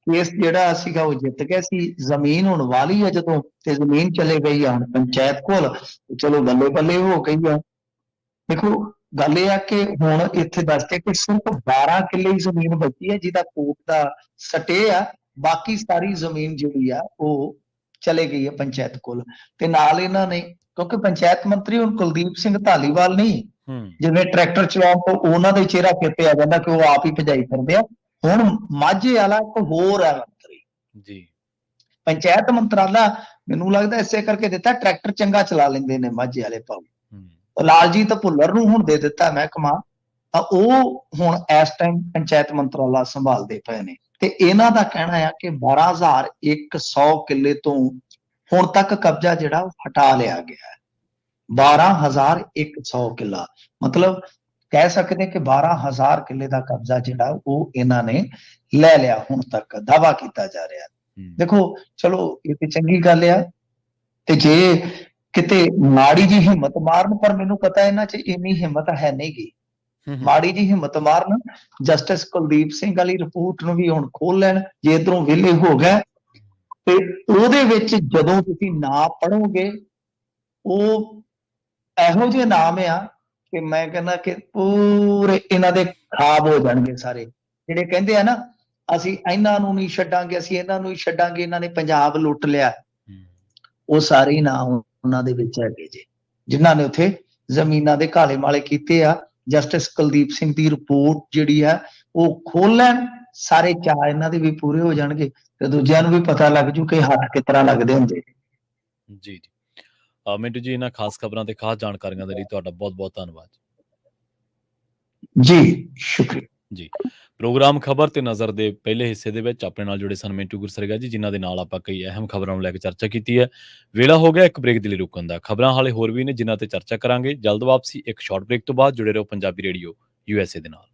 ਕੇਸ ਜਿਹੜਾ ਸੀਗਾ ਉਹ ਜਿੱਤ ਗਿਆ ਸੀ, ਜ਼ਮੀਨ ਹੁਣ ਵਾਹ ਲਈ ਆ ਜਦੋਂ, ਤੇ ਜ਼ਮੀਨ ਚਲੇ ਗਈ ਆ ਹੁਣ ਪੰਚਾਇਤ ਕੋਲ, ਚਲੋ ਬੱਲੇ ਬੱਲੇ ਹੋ ਗਈ ਆ। ਦੇਖੋ ਗੱਲ ਇਹ ਆ ਕਿ ਹੁਣ ਇੱਥੇ ਦੱਸਦੇ ਕਿ ਸਿਰਫ 12 ਕਿੱਲੇ ਹੀ ਜ਼ਮੀਨ ਬਚੀ ਹੈ ਜਿਹਦਾ ਕੋਰਟ ਦਾ ਸਟੇ ਆ, ਬਾਕੀ ਸਾਰੀ ਜ਼ਮੀਨ ਜਿਹੜੀ ਆ ਉਹ ਚਲੇ ਗਈ ਹੈ ਪੰਚਾਇਤ ਕੋਲ। ਤੇ ਨਾਲ ਇਹਨਾਂ ਨੇ, ਕਿਉਂਕਿ ਪੰਚਾਇਤ ਮੰਤਰੀ ਹੁਣ ਕੁਲਦੀਪ ਸਿੰਘ ਧਾਲੀਵਾਲ ਨਹੀਂ, ਜਿਵੇਂ ਟਰੈਕਟਰ ਚਲਾਉਣ ਤੋਂ ਉਹਨਾਂ ਦਾ ਹੀ ਚਿਹਰਾ ਕਿਤੇ ਆ ਜਾਂਦਾ ਕਿ ਉਹ ਆਪ ਹੀ ਭਜਾਈ ਫਿਰਦੇ ਆ, ਹੁਣ ਮਾਝੇ ਵਾਲਾ ਇੱਕ ਹੋਰ ਹੈ ਮੰਤਰੀ। ਜੀ ਪੰਚਾਇਤ ਮੰਤਰਾਲਾ ਮੈਨੂੰ ਲੱਗਦਾ ਇਸੇ ਕਰਕੇ ਦਿੱਤਾ, ਟਰੈਕਟਰ ਚੰਗਾ ਚਲਾ ਲੈਂਦੇ ਨੇ ਮਾਝੇ ਵਾਲੇ ਭਾਊ। ਲਾਲਜੀਤ ਭੁੱਲਰ ਨੂੰ ਹੁਣ ਦੇ ਦਿੱਤਾ ਮਹਿਕਮਾ, ਤਾਂ ਉਹ ਹੁਣ ਇਸ ਟਾਈਮ ਪੰਚਾਇਤ ਮੰਤਰਾਲਾ ਸੰਭਾਲਦੇ ਪਏ ਨੇ। ਤੇ ਇਹਨਾਂ ਦਾ ਕਹਿਣਾ ਆ ਕਿ 12,100 ਕਿੱਲੇ ਤੋਂ ਹੁਣ ਤੱਕ ਕਬਜ਼ਾ ਜਿਹੜਾ ਉਹ ਹਟਾ ਲਿਆ ਗਿਆ ਹੈ। 12,100 ਕਿੱਲਾ, ਮਤਲਬ ਕਹਿ ਸਕਦੇ ਕਿ 12,000 ਕਿੱਲੇ ਦਾ ਕਬਜ਼ਾ ਜਿਹੜਾ ਉਹ ਇਹਨਾਂ ਨੇ ਲੈ ਲਿਆ ਹੁਣ ਤੱਕ, ਦਾਅਵਾ ਕੀਤਾ ਜਾ ਰਿਹਾ। ਦੇਖੋ ਚਲੋ ਇਹ ਤੇ ਚੰਗੀ ਗੱਲ ਆ, ਤੇ ਜੇ ਕਿਤੇ ਮਾੜੀ ਜੀ ਹਿੰਮਤ ਮਾਰਨ, ਪਰ ਮੈਨੂੰ ਪਤਾ ਇਹਨਾਂ 'ਚ ਇੰਨੀ ਹਿੰਮਤ ਹੈ ਨਹੀਂ ਗੀ, ਮਾੜੀ ਜੀ ਹਿੰਮਤ ਮਾਰਨ, ਜਸਟਿਸ ਕੁਲਦੀਪ ਸਿੰਘ ਵਾਲੀ ਰਿਪੋਰਟ ਨੂੰ ਵੀ ਹੁਣ ਖੋਲ ਲੈਣ, ਜੇ ਇਧਰੋਂ ਵਿਹਲੇ ਹੋ ਗਏ ਤੇ ਉਹਦੇ ਵਿੱਚ ਜਦੋਂ ਤੁਸੀਂ ਨਾ ਪੜੋਗੇ, ਉਹ ਇਹੋ ਜਿਹੇ ਨਾਮ ਆ ਕਿ ਮੈਂ ਕਹਿੰਦਾ ਕਿ ਪੂਰੇ ਇਹਨਾਂ ਦੇ ਖਾਬ ਹੋ ਜਾਣਗੇ ਸਾਰੇ, ਜਿਹੜੇ ਕਹਿੰਦੇ ਆ ਨਾ ਅਸੀਂ ਇਹਨਾਂ ਨੂੰ ਨਹੀਂ ਛੱਡਾਂਗੇ, ਅਸੀਂ ਇਹਨਾਂ ਨੂੰ ਹੀ ਛੱਡਾਂਗੇ, ਇਹਨਾਂ ਨੇ ਪੰਜਾਬ ਲੁੱਟ ਲਿਆ, ਉਹ ਸਾਰੇ ਹੀ ਨਾਮ ਉਹਨਾਂ ਦੇ ਵਿੱਚ ਹੈਗੇ ਜੇ, ਜਿਨ੍ਹਾਂ ਨੇ ਉੱਥੇ ਜ਼ਮੀਨਾਂ ਦੇ ਕਾਲੇ ਮਾਲੇ ਕੀਤੇ ਆ। ਜਸਟਿਸ ਕੁਲਦੀਪ ਸਿੰਘ ਦੀ ਰਿਪੋਰਟ ਜਿਹੜੀ ਆ ਉਹ ਖੋਲ ਲੈਣ, ਸਾਰੇ ਚਾਅ ਇਹਨਾਂ ਦੇ ਵੀ ਪੂਰੇ ਹੋ ਜਾਣਗੇ, ਤੇ ਦੂਜਿਆਂ ਨੂੰ ਵੀ ਪਤਾ ਲੱਗ ਜੂ ਕਿ ਹੱਥ ਕਿਸ ਤਰ੍ਹਾਂ ਲੱਗਦੇ ਹੁੰਦੇ। ਜੀ ਜੀ ਮਿੰਟੂ ਜੀ, ਇਹਨਾਂ ਖਾਸ ਖਬਰਾਂ ਤੇ ਖਾਸ ਜਾਣਕਾਰੀਆਂ ਦੇ ਲਈ ਤੁਹਾਡਾ ਬਹੁਤ ਬਹੁਤ ਧੰਨਵਾਦ ਜੀ। ਸ਼ੁਕਰੀਆ ਜੀ। ਪ੍ਰੋਗਰਾਮ ਖਬਰ ਤੇ ਨਜ਼ਰ ਦੇ ਪਹਿਲੇ ਹਿੱਸੇ ਦੇ ਵਿੱਚ ਆਪਣੇ ਨਾਲ ਜੁੜੇ ਸਨ ਮਿੰਟੂ ਗੁਰਸਰਗਾ ਜੀ, ਜਿਨ੍ਹਾਂ ਦੇ ਨਾਲ ਆਪਾਂ ਕਈ ਅਹਿਮ ਖਬਰਾਂ ਨੂੰ ਲੈ ਕੇ ਚਰਚਾ ਕੀਤੀ ਹੈ। ਵੇਲਾ ਹੋ ਗਿਆ ਇੱਕ ਬ੍ਰੇਕ ਦੇ ਲਈ ਰੁਕਣ ਦਾ। ਖਬਰਾਂ ਹਾਲੇ ਹੋਰ ਵੀ ਨੇ ਜਿਨ੍ਹਾਂ ਤੇ ਚਰਚਾ ਕਰਾਂਗੇ। ਜਲਦ ਵਾਪਸੀ ਇੱਕ ਸ਼ਾਰਟ ਬ੍ਰੇਕ ਤੋਂ ਬਾਅਦ। ਜੁੜੇ ਰਹੋ ਪੰਜਾਬੀ ਰੇਡੀਓ USA ਦੇ ਨਾਲ।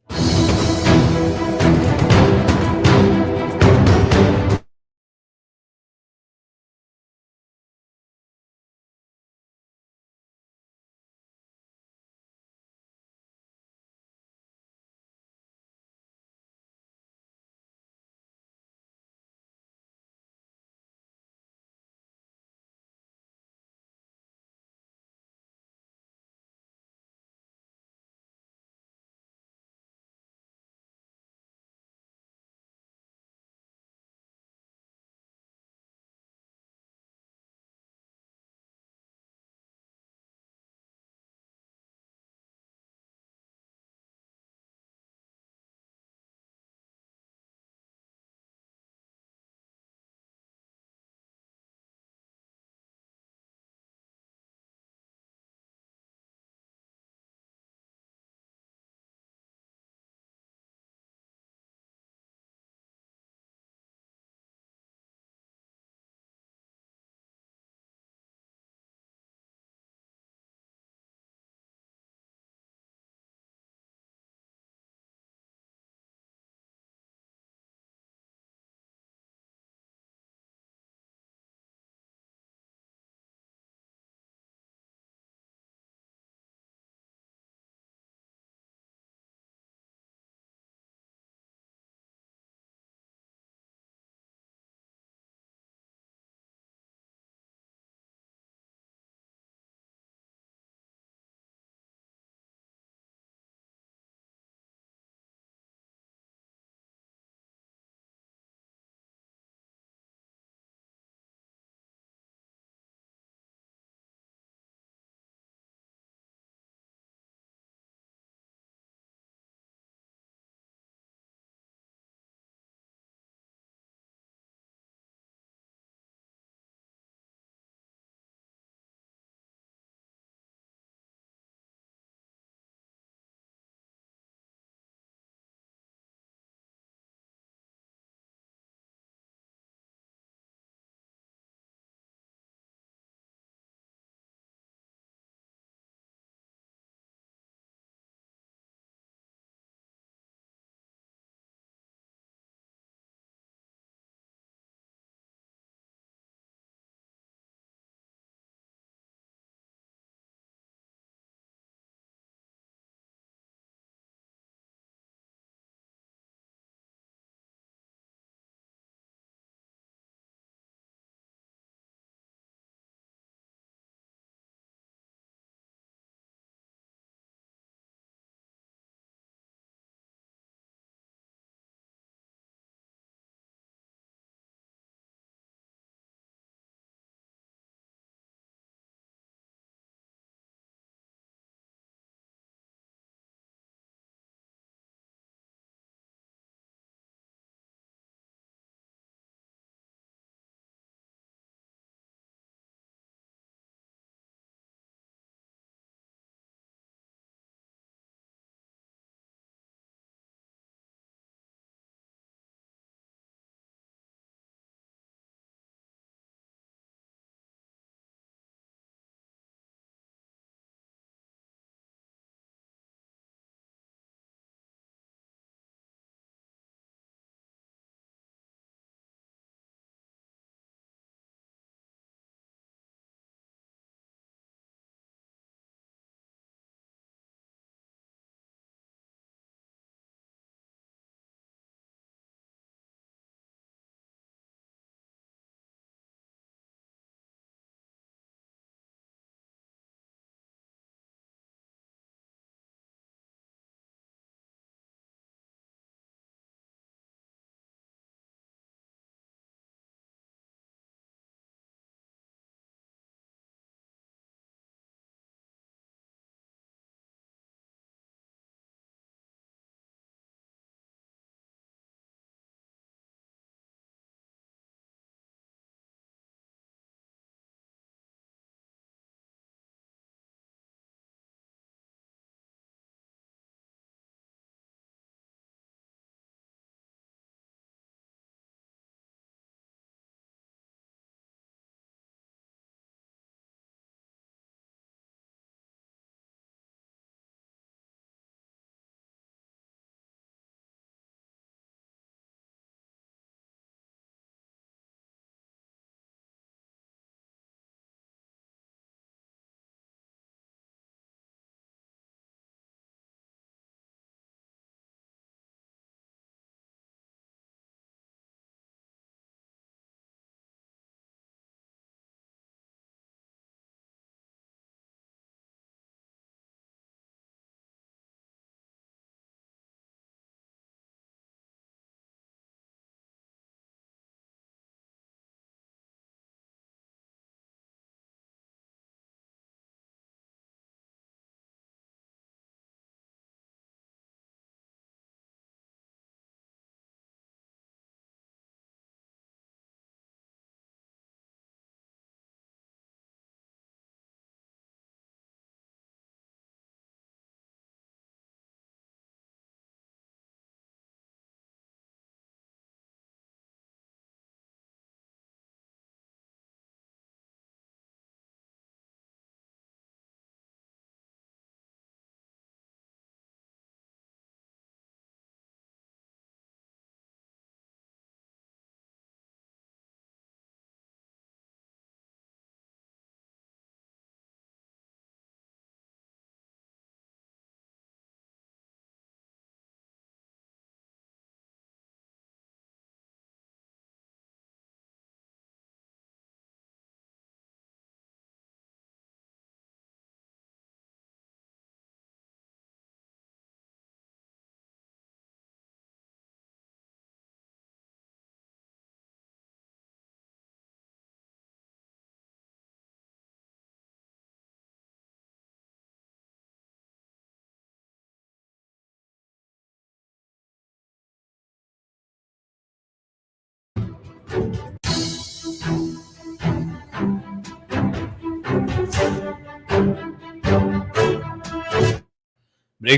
ਬ੍ਰੇਕ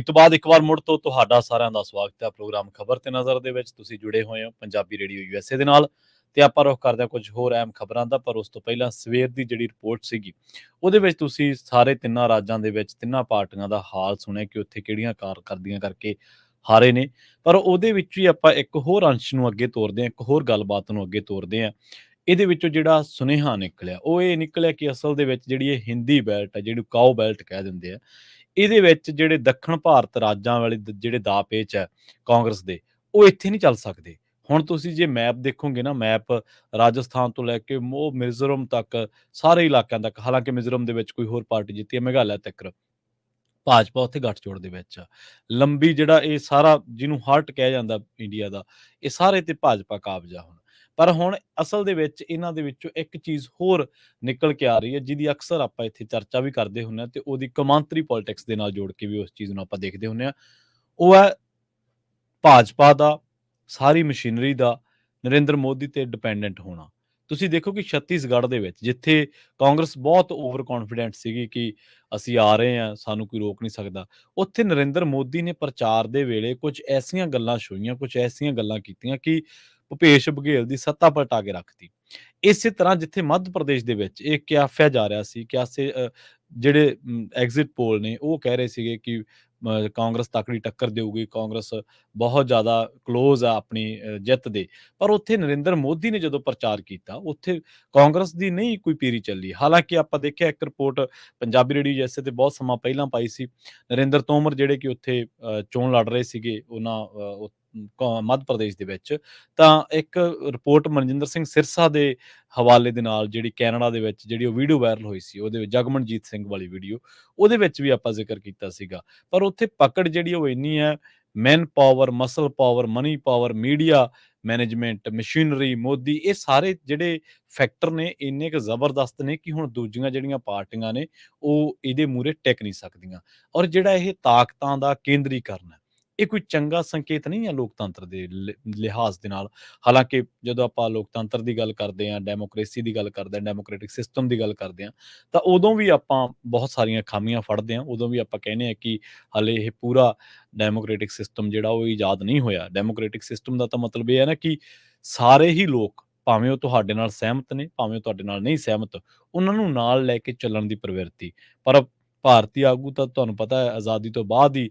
ਤੋਂ ਬਾਅਦ ਇੱਕ ਵਾਰ ਮੁੜ ਤੋਂ ਤੁਹਾਡਾ ਸਾਰਿਆਂ ਦਾ ਸਵਾਗਤ ਹੈ ਪ੍ਰੋਗਰਾਮ ਖਬਰ ਤੇ ਨਜ਼ਰ ਦੇ ਵਿੱਚ। ਤੁਸੀਂ ਜੁੜੇ ਹੋਏ ਹੋ ਪੰਜਾਬੀ ਰੇਡੀਓ USA ਦੇ ਨਾਲ ਤੇ ਆਪਾਂ ਰੁਖ ਕਰਦੇ ਹਾਂ ਕੁਝ ਹੋਰ ਅਹਿਮ ਖਬਰਾਂ ਦਾ। ਪਰ ਉਸ ਤੋਂ ਪਹਿਲਾਂ ਸਵੇਰ ਦੀ ਜਿਹੜੀ ਰਿਪੋਰਟ ਸੀਗੀ ਉਹਦੇ ਵਿੱਚ ਤੁਸੀਂ ਸਾਰੇ ਤਿੰਨਾਂ ਰਾਜਾਂ ਦੇ ਵਿੱਚ ਤਿੰਨਾਂ ਪਾਰਟੀਆਂ ਦਾ ਹਾਲ ਸੁਣਿਆ ਕਿ ਉੱਥੇ ਕਿਹੜੀਆਂ ਕਾਰਕਰਦੀਆਂ ਕਰਕੇ ਹਾਰੇ ਨੇ। ਪਰ ਉਹਦੇ ਵਿੱਚ ਵੀ ਆਪਾਂ ਇੱਕ ਹੋਰ ਅੰਸ਼ ਨੂੰ ਅੱਗੇ ਤੋਰਦੇ ਹਾਂ, ਇੱਕ ਹੋਰ ਗੱਲਬਾਤ ਨੂੰ ਅੱਗੇ ਤੋਰਦੇ ਹਾਂ। ਇਹਦੇ ਵਿੱਚੋਂ ਜਿਹੜਾ ਸੁਨੇਹਾ ਨਿਕਲਿਆ ਉਹ ਇਹ ਨਿਕਲਿਆ ਕਿ ਅਸਲ ਦੇ ਵਿੱਚ ਜਿਹੜੀ ਇਹ ਹਿੰਦੀ ਬੈਲਟ ਹੈ, ਜਿਹੜੀ ਕਾਓ ਬੈਲਟ ਕਹਿ ਦਿੰਦੇ ਆ, ਇਹਦੇ ਵਿੱਚ ਜਿਹੜੇ ਦੱਖਣ ਭਾਰਤ ਰਾਜਾਂ ਵਾਲੇ ਜਿਹੜੇ ਦਾਅ ਪੇਚ ਹੈ ਕਾਂਗਰਸ ਦੇ, ਉਹ ਇੱਥੇ ਨਹੀਂ ਚੱਲ ਸਕਦੇ। ਹੁਣ ਤੁਸੀਂ ਜੇ ਮੈਪ ਦੇਖੋਗੇ ਨਾ, ਮੈਪ ਰਾਜਸਥਾਨ ਤੋਂ ਲੈ ਕੇ ਉਹ ਮਿਜ਼ੋਰਮ ਤੱਕ ਸਾਰੇ ਇਲਾਕਿਆਂ ਤੱਕ, ਹਾਲਾਂਕਿ ਮਿਜ਼ੋਰਮ ਦੇ ਵਿੱਚ ਕੋਈ ਹੋਰ ਪਾਰਟੀ ਜਿੱਤੀ ਹੈ, ਮੇਘਾਲਿਆ ਤੱਕ ਭਾਜਪਾ ਉੱਥੇ ਗੱਠਜੋੜ ਦੇ ਵਿੱਚ ਆ। ਲੰਬੀ ਜਿਹੜਾ ਇਹ ਸਾਰਾ ਜਿਹਨੂੰ ਹਾਰਟ ਕਿਹਾ ਜਾਂਦਾ ਇੰਡੀਆ ਦਾ, ਇਹ ਸਾਰੇ ਤੇ ਭਾਜਪਾ ਕਾਬਜ਼ਾ ਹੁਣ। ਪਰ ਹੁਣ ਅਸਲ ਦੇ ਵਿੱਚ ਇਹਨਾਂ ਦੇ ਵਿੱਚੋਂ ਇੱਕ ਚੀਜ਼ ਹੋਰ ਨਿਕਲ ਕੇ ਆ ਰਹੀ ਹੈ, ਜਿਹਦੀ ਅਕਸਰ ਆਪਾਂ ਇੱਥੇ ਚਰਚਾ ਵੀ ਕਰਦੇ ਹੁੰਦੇ ਹਾਂ ਤੇ ਉਹਦੀ ਕੌਮਾਂਤਰੀ ਪੋਲਿਟਿਕਸ ਦੇ ਨਾਲ ਜੋੜ ਕੇ ਵੀ ਉਸ ਚੀਜ਼ ਨੂੰ ਆਪਾਂ ਦੇਖਦੇ ਹੁੰਦੇ ਹਾਂ। ਉਹ ਹੈ ਭਾਜਪਾ ਦਾ, ਸਾਰੀ ਮਸ਼ੀਨਰੀ ਦਾ ਨਰਿੰਦਰ ਮੋਦੀ ਤੇ ਡਿਪੈਂਡੈਂਟ ਹੋਣਾ। ਤੁਸੀਂ ਦੇਖੋ ਕਿ ਛੱਤੀਸਗੜ੍ਹ ਦੇ ਵਿੱਚ ਜਿੱਥੇ ਕਾਂਗਰਸ ਬਹੁਤ ਓਵਰ ਕੌਨਫੀਡੈਂਟ ਸੀਗੀ ਕਿ ਅਸੀਂ ਆ ਰਹੇ ਹਾਂ, ਸਾਨੂੰ ਕੋਈ ਰੋਕ ਨਹੀਂ ਸਕਦਾ, ਉੱਥੇ ਨਰਿੰਦਰ ਮੋਦੀ ਨੇ ਪ੍ਰਚਾਰ ਦੇ ਵੇਲੇ ਕੁਝ ਐਸੀਆਂ ਗੱਲਾਂ ਛੋਈਆਂ, ਕੁਝ ਐਸੀਆਂ ਗੱਲਾਂ ਕੀਤੀਆਂ ਕਿ ਭੁਪੇਸ਼ ਬਘੇਲ ਦੀ ਸੱਤਾ ਪਲਟਾ ਕੇ ਰੱਖਤੀ। ਇਸੇ ਤਰ੍ਹਾਂ ਜਿੱਥੇ ਮੱਧ ਪ੍ਰਦੇਸ਼ ਦੇ ਵਿੱਚ ਇਹ ਕਿਆਫਿਆ ਜਾ ਰਿਹਾ ਸੀ, ਜਿਹੜੇ ਐਗਜ਼ਿਟ ਪੋਲ ਨੇ ਉਹ ਕਹਿ ਰਹੇ ਸੀਗੇ ਕਿ ਕਾਂਗਰਸ ਤਕੜੀ ਟੱਕਰ ਦੇਊਗੀ, ਕਾਂਗਰਸ ਬਹੁਤ ਜ਼ਿਆਦਾ ਕਲੋਜ਼ ਆ ਆਪਣੀ ਜਿੱਤ ਦੇ। ਪਰ ਉੱਥੇ ਨਰਿੰਦਰ ਮੋਦੀ ਨੇ ਜਦੋਂ ਪ੍ਰਚਾਰ ਕੀਤਾ, ਉੱਥੇ ਕਾਂਗਰਸ ਦੀ ਨਹੀਂ ਕੋਈ ਪੀਰੀ ਚੱਲੀ। ਹਾਲਾਂਕਿ ਆਪਾਂ ਦੇਖਿਆ ਇੱਕ ਰਿਪੋਰਟ ਪੰਜਾਬੀ ਰੇਡੀਓ ਜੈਸੇ ਤੇ ਬਹੁਤ ਸਮਾਂ ਪਹਿਲਾਂ ਪਾਈ ਸੀ, ਨਰਿੰਦਰ ਤੋਮਰ ਜਿਹੜੇ ਕਿ ਉੱਥੇ ਚੋਣ ਲੜ ਰਹੇ ਸੀਗੇ ਉਹਨਾਂ ਮੱਧ ਪ੍ਰਦੇਸ਼ ਦੇ ਵਿੱਚ, ਤਾਂ ਇੱਕ ਰਿਪੋਰਟ ਮਨਜਿੰਦਰ ਸਿੰਘ ਸਿਰਸਾ ਦੇ ਹਵਾਲੇ ਦੇ ਨਾਲ ਜਿਹੜੀ ਕੈਨੇਡਾ ਦੇ ਵਿੱਚ ਜਿਹੜੀ ਉਹ ਵੀਡੀਓ ਵਾਇਰਲ ਹੋਈ ਸੀ, ਉਹਦੇ ਵਿੱਚ ਜਗਮਨਜੀਤ ਸਿੰਘ ਵਾਲੀ ਵੀਡੀਓ, ਉਹਦੇ ਵਿੱਚ ਵੀ ਆਪਾਂ ਜ਼ਿਕਰ ਕੀਤਾ ਸੀਗਾ। ਪਰ ਉੱਥੇ ਪਕੜ ਜਿਹੜੀ ਉਹ ਇੰਨੀ ਹੈ, man power, muscle power, money power, media management, machinery, Modi, ਇਹ ਸਾਰੇ ਜਿਹੜੇ ਫੈਕਟਰ ਨੇ ਇੰਨੇ ਕੁ ਜ਼ਬਰਦਸਤ ਨੇ ਕਿ ਹੁਣ ਦੂਜੀਆਂ ਜਿਹੜੀਆਂ ਪਾਰਟੀਆਂ ਨੇ ਉਹ ਇਹਦੇ ਮੂਹਰੇ ਟਿਕ ਨਹੀਂ ਸਕਦੀਆਂ। ਔਰ ਜਿਹੜਾ ਇਹ ਤਾਕਤਾਂ ਦਾ ਕੇਂਦਰੀਕਰਨ ਹੈ, ਇਹ ਕੋਈ ਚੰਗਾ ਸੰਕੇਤ ਨਹੀਂ ਹੈ ਲੋਕਤੰਤਰ ਦੇ ਲਿਹਾਜ਼ ਦੇ ਨਾਲ। ਹਾਲਾਂਕਿ ਜਦੋਂ ਆਪਾਂ ਲੋਕਤੰਤਰ ਦੀ ਗੱਲ ਕਰਦੇ ਹਾਂ, ਡੈਮੋਕ੍ਰੇਸੀ ਦੀ ਗੱਲ ਕਰਦੇ ਹਾਂ, ਡੈਮੋਕ੍ਰੈਟਿਕ ਸਿਸਟਮ ਦੀ ਗੱਲ ਕਰਦੇ ਹਾਂ, ਤਾਂ ਉਦੋਂ ਵੀ ਆਪਾਂ ਬਹੁਤ ਸਾਰੀਆਂ ਖਾਮੀਆਂ ਫੜਦੇ ਹਾਂ। ਉਦੋਂ ਵੀ ਆਪਾਂ ਕਹਿੰਦੇ ਹਾਂ ਕਿ ਹਾਲੇ ਇਹ ਪੂਰਾ ਡੈਮੋਕ੍ਰੈਟਿਕ ਸਿਸਟਮ ਜਿਹੜਾ ਉਹ ਇਜਾਦ ਨਹੀਂ ਹੋਇਆ। ਡੈਮੋਕ੍ਰੈਟਿਕ ਸਿਸਟਮ ਦਾ ਤਾਂ ਮਤਲਬ ਇਹ ਹੈ ਨਾ ਕਿ ਸਾਰੇ ਹੀ ਲੋਕ, ਭਾਵੇਂ ਉਹ ਤੁਹਾਡੇ ਨਾਲ ਸਹਿਮਤ ਨੇ, ਭਾਵੇਂ ਉਹ ਤੁਹਾਡੇ ਨਾਲ ਨਹੀਂ ਸਹਿਮਤ, ਉਹਨਾਂ ਨੂੰ ਨਾਲ ਲੈ ਕੇ ਚੱਲਣ ਦੀ ਪ੍ਰਵਿਰਤੀ। ਪਰ ਭਾਰਤੀ ਆਗੂ ਤਾਂ ਤੁਹਾਨੂੰ ਪਤਾ ਹੈ ਆਜ਼ਾਦੀ ਤੋਂ ਬਾਅਦ ਹੀ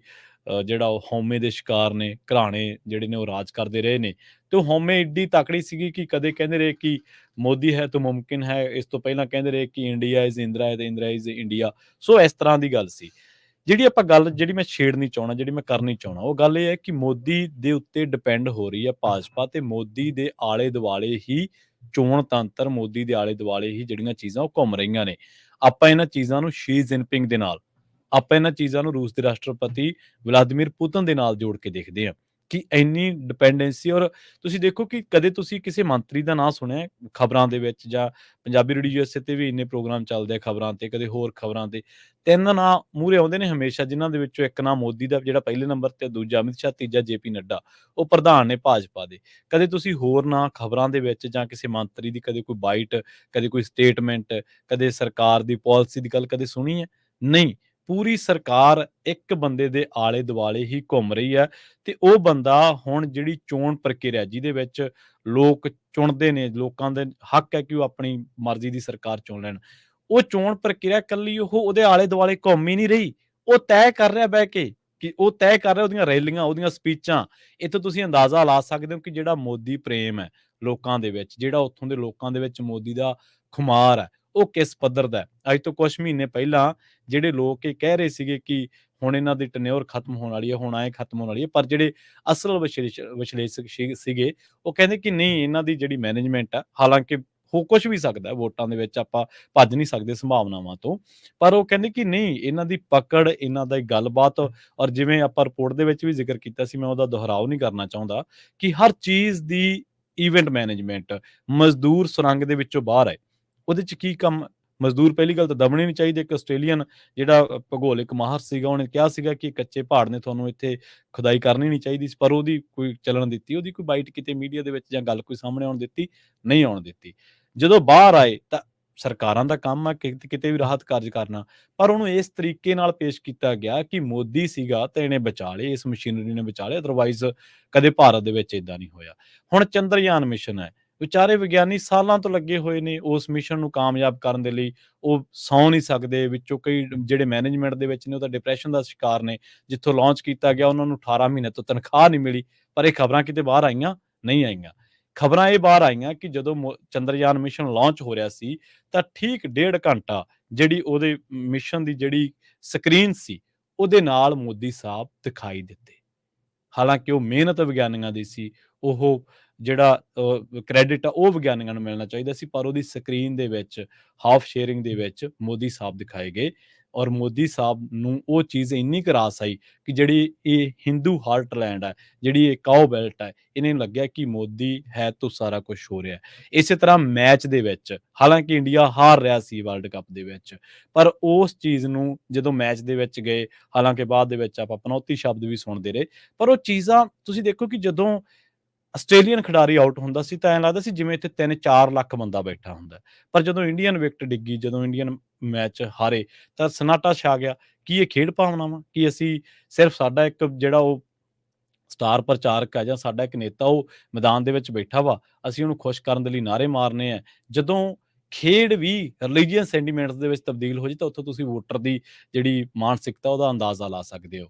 ਜਿਹੜਾ ਉਹ ਹਉਮੈ ਦੇ ਸ਼ਿਕਾਰ ਨੇ, ਘਰਾਣੇ ਜਿਹੜੇ ਨੇ ਉਹ ਰਾਜ ਕਰਦੇ ਰਹੇ ਨੇ। ਤੇ ਉਹ ਹਉਮੈ ਏਡੀ ਤਕੜੀ ਸੀਗੀ ਕਿ ਕਦੇ ਕਹਿੰਦੇ ਰਹੇ ਕਿ ਮੋਦੀ ਹੈ ਤਾਂ ਮੁਮਕਿਨ ਹੈ, ਇਸ ਤੋਂ ਪਹਿਲਾਂ ਕਹਿੰਦੇ ਰਹੇ ਕਿ ਇੰਡੀਆ ਇਜ਼ ਇੰਦਰਾ ਹੈ ਤੇ ਇੰਦਰਾ ਇਜ਼ ਇੰਡੀਆ। ਸੋ ਇਸ ਤਰ੍ਹਾਂ ਦੀ ਗੱਲ ਸੀ। ਜਿਹੜੀ ਆਪਾਂ ਗੱਲ ਜਿਹੜੀ ਮੈਂ ਛੇੜਨੀ ਚਾਹੁੰਦਾ, ਜਿਹੜੀ ਮੈਂ ਕਰਨੀ ਚਾਹੁੰਦਾ, ਉਹ ਗੱਲ ਇਹ ਹੈ ਕਿ ਮੋਦੀ ਦੇ ਉੱਤੇ ਡਿਪੈਂਡ ਹੋ ਰਹੀ ਹੈ ਭਾਜਪਾ, ਤੇ ਮੋਦੀ ਦੇ ਆਲੇ ਦੁਆਲੇ ਹੀ ਚੋਣ ਤੰਤਰ, ਮੋਦੀ ਦੇ ਆਲੇ ਦੁਆਲੇ ਹੀ ਜਿਹੜੀਆਂ ਚੀਜ਼ਾਂ ਉਹ ਘੁੰਮ ਰਹੀਆਂ ਨੇ। ਆਪਾਂ ਇਹਨਾਂ ਚੀਜ਼ਾਂ ਨੂੰ ਸ਼ੀ ਜਿਨਪਿੰਗ ਦੇ ਨਾਲ, ਆਪਾਂ ਇਹਨਾਂ ਚੀਜ਼ਾਂ ਨੂੰ ਰੂਸ ਦੇ ਰਾਸ਼ਟਰਪਤੀ ਵਲਾਦੀਮੀਰ ਪੁਤਨ ਦੇ ਨਾਲ ਜੋੜ ਕੇ ਦੇਖਦੇ ਹਾਂ ਕਿ ਇੰਨੀ ਡਿਪੈਂਡੈਂਸੀ। ਔਰ ਤੁਸੀਂ ਦੇਖੋ ਕਿ ਕਦੇ ਤੁਸੀਂ ਕਿਸੇ ਮੰਤਰੀ ਦਾ ਨਾਂ ਸੁਣਿਆ ਖਬਰਾਂ ਦੇ ਵਿੱਚ, ਜਾਂ ਪੰਜਾਬੀ ਰੇਡੀਓ USA ਤੇ ਵੀ ਇੰਨੇ ਪ੍ਰੋਗਰਾਮ ਚੱਲਦੇ ਆ ਖਬਰਾਂ ਤੇ, ਕਦੇ ਹੋਰ ਖਬਰਾਂ ਤੇ, ਤਿੰਨ ਨਾਂ ਮੂਹਰੇ ਆਉਂਦੇ ਨੇ ਹਮੇਸ਼ਾ, ਜਿਨ੍ਹਾਂ ਦੇ ਵਿੱਚੋਂ ਇੱਕ ਨਾਂ ਮੋਦੀ ਦਾ ਜਿਹੜਾ ਪਹਿਲੇ ਨੰਬਰ ਤੇ, ਦੂਜਾ ਅਮਿਤ ਸ਼ਾਹ, ਤੀਜਾ JP ਨੱਡਾ, ਉਹ ਪ੍ਰਧਾਨ ਨੇ ਭਾਜਪਾ ਦੇ। ਕਦੇ ਤੁਸੀਂ ਹੋਰ ਨਾਂ ਖਬਰਾਂ ਦੇ ਵਿੱਚ ਜਾਂ ਕਿਸੇ ਮੰਤਰੀ ਦੀ ਕਦੇ ਕੋਈ ਬਾਈਟ, ਕਦੇ ਕੋਈ ਸਟੇਟਮੈਂਟ, ਕਦੇ ਸਰਕਾਰ ਦੀ ਪਾਲਿਸੀ ਦੀ ਗੱਲ ਕਦੇ ਸੁਣੀ ਹੈ? ਨਹੀਂ। ਪੂਰੀ ਸਰਕਾਰ ਇੱਕ ਬੰਦੇ ਦੇ ਆਲੇ ਦੁਆਲੇ ਹੀ ਘੁੰਮ ਰਹੀ ਹੈ, ਤੇ ਉਹ ਬੰਦਾ ਹੁਣ ਜਿਹੜੀ ਚੋਣ ਪ੍ਰਕਿਰਿਆ ਜਿਹਦੇ ਵਿੱਚ ਲੋਕ ਚੁਣਦੇ ਨੇ, ਲੋਕਾਂ ਦੇ ਹੱਕ ਹੈ ਕਿ ਉਹ ਆਪਣੀ ਮਰਜ਼ੀ ਦੀ ਸਰਕਾਰ ਚੁਣ ਲੈਣ, ਉਹ ਚੋਣ ਪ੍ਰਕਿਰਿਆ ਇਕੱਲੀ ਉਹਦੇ ਆਲੇ ਦੁਆਲੇ ਘੁੰਮ ਹੀ ਨਹੀਂ ਰਹੀ। ਉਹ ਤੈਅ ਕਰ ਰਿਹਾ ਬਹਿ ਕੇ, ਕਿ ਉਹ ਤੈਅ ਕਰ ਰਿਹਾ ਉਹਦੀਆਂ ਰੈਲੀਆਂ, ਉਹਦੀਆਂ ਸਪੀਚਾਂ। ਇੱਥੋਂ ਤੁਸੀਂ ਅੰਦਾਜ਼ਾ ਲਾ ਸਕਦੇ ਹੋ ਕਿ ਜਿਹੜਾ ਮੋਦੀ ਪ੍ਰੇਮ ਹੈ ਲੋਕਾਂ ਦੇ ਵਿੱਚ, ਜਿਹੜਾ ਉੱਥੋਂ ਦੇ ਲੋਕਾਂ ਦੇ ਵਿੱਚ ਮੋਦੀ ਦਾ ਖੁਮਾਰ ਹੈ, ਉਹ ਕਿਸ ਪੱਧਰ ਦਾ ਹੈ। ਅੱਜ ਤੋਂ ਕੁਛ ਮਹੀਨੇ ਪਹਿਲਾਂ ਜਿਹੜੇ ਲੋਕ ਇਹ ਕਹਿ ਰਹੇ ਸੀਗੇ ਕਿ ਹੁਣ ਇਹਨਾਂ ਦੀ ਟੈਨਿਓਰ ਖਤਮ ਹੋਣ ਵਾਲੀ ਹੈ, ਹੁਣ ਐਂ ਖਤਮ ਹੋਣ ਵਾਲੀ ਹੈ, ਪਰ ਜਿਹੜੇ ਅਸਲ ਵਿਸ਼ਲੇਸ਼ਕ ਸੀਗੇ ਉਹ ਕਹਿੰਦੇ ਕਿ ਨਹੀਂ, ਇਹਨਾਂ ਦੀ ਜਿਹੜੀ ਮੈਨੇਜਮੈਂਟ ਆ, ਹਾਲਾਂਕਿ ਹੋ ਕੁਛ ਵੀ ਸਕਦਾ ਵੋਟਾਂ ਦੇ ਵਿੱਚ, ਆਪਾਂ ਭੱਜ ਨਹੀਂ ਸਕਦੇ ਸੰਭਾਵਨਾਵਾਂ ਤੋਂ, ਪਰ ਉਹ ਕਹਿੰਦੇ ਕਿ ਨਹੀਂ, ਇਹਨਾਂ ਦੀ ਪਕੜ, ਇਹਨਾਂ ਦੀ ਗੱਲਬਾਤ। ਔਰ ਜਿਵੇਂ ਆਪਾਂ ਰਿਪੋਰਟ ਦੇ ਵਿੱਚ ਵੀ ਜ਼ਿਕਰ ਕੀਤਾ ਸੀ, ਮੈਂ ਉਹਦਾ ਦੁਹਰਾਓ ਨਹੀਂ ਕਰਨਾ ਚਾਹੁੰਦਾ, ਕਿ ਹਰ ਚੀਜ਼ ਦੀ ਇਵੈਂਟ ਮੈਨੇਜਮੈਂਟ, ਮਜ਼ਦੂਰ ਸੁਰੰਗ ਦੇ ਵਿੱਚੋਂ ਬਾਹਰ ਹੈ, ਉਹਦੇ 'ਚ ਕੀ ਕੰਮ ਮਜ਼ਦੂਰ ਪਹਿਲੀ ਗੱਲ ਤਾਂ ਦਬਣੇ ਨਹੀਂ ਚਾਹੀਦੇ। ਇੱਕ ਆਸਟ੍ਰੇਲੀਅਨ ਜਿਹੜਾ ਭੂਗੋਲਿਕ ਮਾਹਰ ਸੀਗਾ, ਉਹਨੇ ਕਿਹਾ ਸੀਗਾ ਕਿ ਕੱਚੇ ਪਹਾੜ ਨੇ, ਤੁਹਾਨੂੰ ਇੱਥੇ ਖੁਦਾਈ ਕਰਨੀ ਨਹੀਂ ਚਾਹੀਦੀ ਸੀ, ਪਰ ਉਹਦੀ ਕੋਈ ਚੱਲਣ ਦਿੱਤੀ, ਉਹਦੀ ਕੋਈ ਬਾਈਟ ਕਿਤੇ ਮੀਡੀਆ ਦੇ ਵਿੱਚ ਜਾਂ ਗੱਲ ਕੋਈ ਸਾਹਮਣੇ ਆਉਣ ਦਿੱਤੀ? ਨਹੀਂ ਆਉਣ ਦਿੱਤੀ। ਜਦੋਂ ਬਾਹਰ ਆਏ ਤਾਂ ਸਰਕਾਰਾਂ ਦਾ ਕੰਮ ਆ ਕਿਤੇ ਵੀ ਰਾਹਤ ਕਾਰਜ ਕਰਨਾ, ਪਰ ਉਹਨੂੰ ਇਸ ਤਰੀਕੇ ਨਾਲ ਪੇਸ਼ ਕੀਤਾ ਗਿਆ ਕਿ ਮੋਦੀ ਸੀਗਾ ਤਾਂ ਇਹਨੇ ਬਚਾ ਲਏ, ਇਸ ਮਸ਼ੀਨਰੀ ਨੇ ਬਚਾ ਲਏ, ਅਦਰਵਾਈਜ਼ ਕਦੇ ਭਾਰਤ ਦੇ ਵਿੱਚ ਏਦਾਂ ਨਹੀਂ ਹੋਇਆ। ਹੁਣ ਚੰਦਰਯਾਨ ਮਿਸ਼ਨ ਹੈ, ਵਿਚਾਰੇ ਵਿਗਿਆਨੀ ਸਾਲਾਂ ਤੋਂ ਲੱਗੇ ਹੋਏ ਨੇ ਉਸ ਮਿਸ਼ਨ ਨੂੰ ਕਾਮਯਾਬ ਕਰਨ ਦੇ ਲਈ, ਉਹ ਸੌਂ ਨਹੀਂ ਸਕਦੇ। ਵਿੱਚੋਂ ਕਈ ਜਿਹੜੇ ਮੈਨੇਜਮੈਂਟ ਦੇ ਵਿੱਚ ਨੇ ਉਹ ਤਾਂ ਡਿਪਰੈਸ਼ਨ ਦਾ ਸ਼ਿਕਾਰ ਨੇ। ਜਿੱਥੋਂ ਲਾਂਚ ਕੀਤਾ ਗਿਆ ਉਹਨਾਂ ਨੂੰ 18 ਮਹੀਨੇ ਤੋਂ ਤਨਖਾਹ ਨਹੀਂ ਮਿਲੀ। ਪਰ ਇਹ ਖਬਰਾਂ ਕਿਤੇ ਬਾਹਰ ਆਈਆਂ? ਨਹੀਂ ਆਈਆਂ। ਖਬਰਾਂ ਇਹ ਬਾਹਰ ਆਈਆਂ ਕਿ ਜਦੋਂ ਚੰਦਰਯਾਨ ਮਿਸ਼ਨ ਲਾਂਚ ਹੋ ਰਿਹਾ ਸੀ ਤਾਂ ਠੀਕ 1.5 ਘੰਟਾ ਜਿਹੜੀ ਉਹਦੇ ਮਿਸ਼ਨ ਦੀ ਜਿਹੜੀ ਸਕਰੀਨ ਸੀ, ਉਹਦੇ ਨਾਲ ਮੋਦੀ ਸਾਹਿਬ ਦਿਖਾਈ ਦਿੱਤੇ। ਹਾਲਾਂਕਿ ਉਹ ਮਿਹਨਤ ਵਿਗਿਆਨੀਆਂ ਦੀ ਸੀ, ਉਹ ਜਿਹੜਾ ਕ੍ਰੈਡਿਟ ਆ ਉਹ ਵਿਗਿਆਨੀਆਂ ਨੂੰ ਮਿਲਣਾ ਚਾਹੀਦਾ ਸੀ, ਪਰ ਉਹਦੀ ਸਕਰੀਨ ਦੇ ਵਿੱਚ ਹਾਫ ਸ਼ੇਅਰਿੰਗ ਦੇ ਵਿੱਚ ਮੋਦੀ ਸਾਹਿਬ ਦਿਖਾਏ ਗਏ। ਔਰ ਮੋਦੀ ਸਾਹਿਬ ਨੂੰ ਉਹ ਚੀਜ਼ ਇੰਨੀ ਕੁ ਰਾਸ ਆਈ ਕਿ ਜਿਹੜੀ ਇਹ ਹਿੰਦੂ ਹਾਰਟਲੈਂਡ ਹੈ, ਜਿਹੜੀ ਇਹ ਕਾਓ ਬੈਲਟ ਹੈ, ਇਹਨੂੰ ਲੱਗਿਆ ਕਿ ਮੋਦੀ ਹੈ ਤਾਂ ਸਾਰਾ ਕੁਝ ਹੋ ਰਿਹਾ। ਇਸੇ ਤਰ੍ਹਾਂ ਮੈਚ ਦੇ ਵਿੱਚ, ਹਾਲਾਂਕਿ ਇੰਡੀਆ ਹਾਰ ਰਿਹਾ ਸੀ ਵਰਲਡ ਕੱਪ ਦੇ ਵਿੱਚ, ਪਰ ਉਸ ਚੀਜ਼ ਨੂੰ ਜਦੋਂ ਮੈਚ ਦੇ ਵਿੱਚ ਗਏ, ਹਾਲਾਂਕਿ ਬਾਅਦ ਦੇ ਵਿੱਚ ਆਪਾਂ ਪਨੌਤੀ ਸ਼ਬਦ ਵੀ ਸੁਣਦੇ ਰਹੇ, ਪਰ ਉਹ ਚੀਜ਼ਾਂ ਤੁਸੀਂ ਦੇਖੋ ਕਿ ਜਦੋਂ ਆਸਟ੍ਰੇਲੀਅਨ ਖਿਡਾਰੀ ਆਊਟ ਹੁੰਦਾ ਸੀ ਤਾਂ ਐਂ ਲੱਗਦਾ ਸੀ ਜਿਵੇਂ ਇੱਥੇ 3-4 ਲੱਖ ਬੰਦਾ ਬੈਠਾ ਹੁੰਦਾ। ਪਰ ਜਦੋਂ ਇੰਡੀਅਨ ਵਿਕਟ ਡਿੱਗੀ, ਜਦੋਂ ਇੰਡੀਅਨ ਮੈਚ ਹਾਰੇ ਤਾਂ ਸਨਾਟਾ ਛਾ ਗਿਆ। ਕੀ ਇਹ ਖੇਡ ਭਾਵਨਾਵਾਂ? ਕੀ ਅਸੀਂ ਸਿਰਫ ਸਾਡਾ ਇੱਕ ਜਿਹੜਾ ਉਹ ਸਟਾਰ ਪ੍ਰਚਾਰਕ ਹੈ ਜਾਂ ਸਾਡਾ ਇੱਕ ਨੇਤਾ ਉਹ ਮੈਦਾਨ ਦੇ ਵਿੱਚ ਬੈਠਾ ਵਾ, ਅਸੀਂ ਉਹਨੂੰ ਖੁਸ਼ ਕਰਨ ਦੇ ਲਈ ਨਾਅਰੇ ਮਾਰਨੇ ਆ? ਜਦੋਂ ਖੇਡ ਵੀ ਰਿਲੀਜੀਅਸ ਸੈਂਟੀਮੈਂਟਸ ਦੇ ਵਿੱਚ ਤਬਦੀਲ ਹੋ ਜਾਏ ਤਾਂ ਉੱਥੋਂ ਤੁਸੀਂ ਵੋਟਰ ਦੀ ਜਿਹੜੀ ਮਾਨਸਿਕਤਾ ਉਹਦਾ ਅੰਦਾਜ਼ਾ ਲਾ ਸਕਦੇ ਹੋ।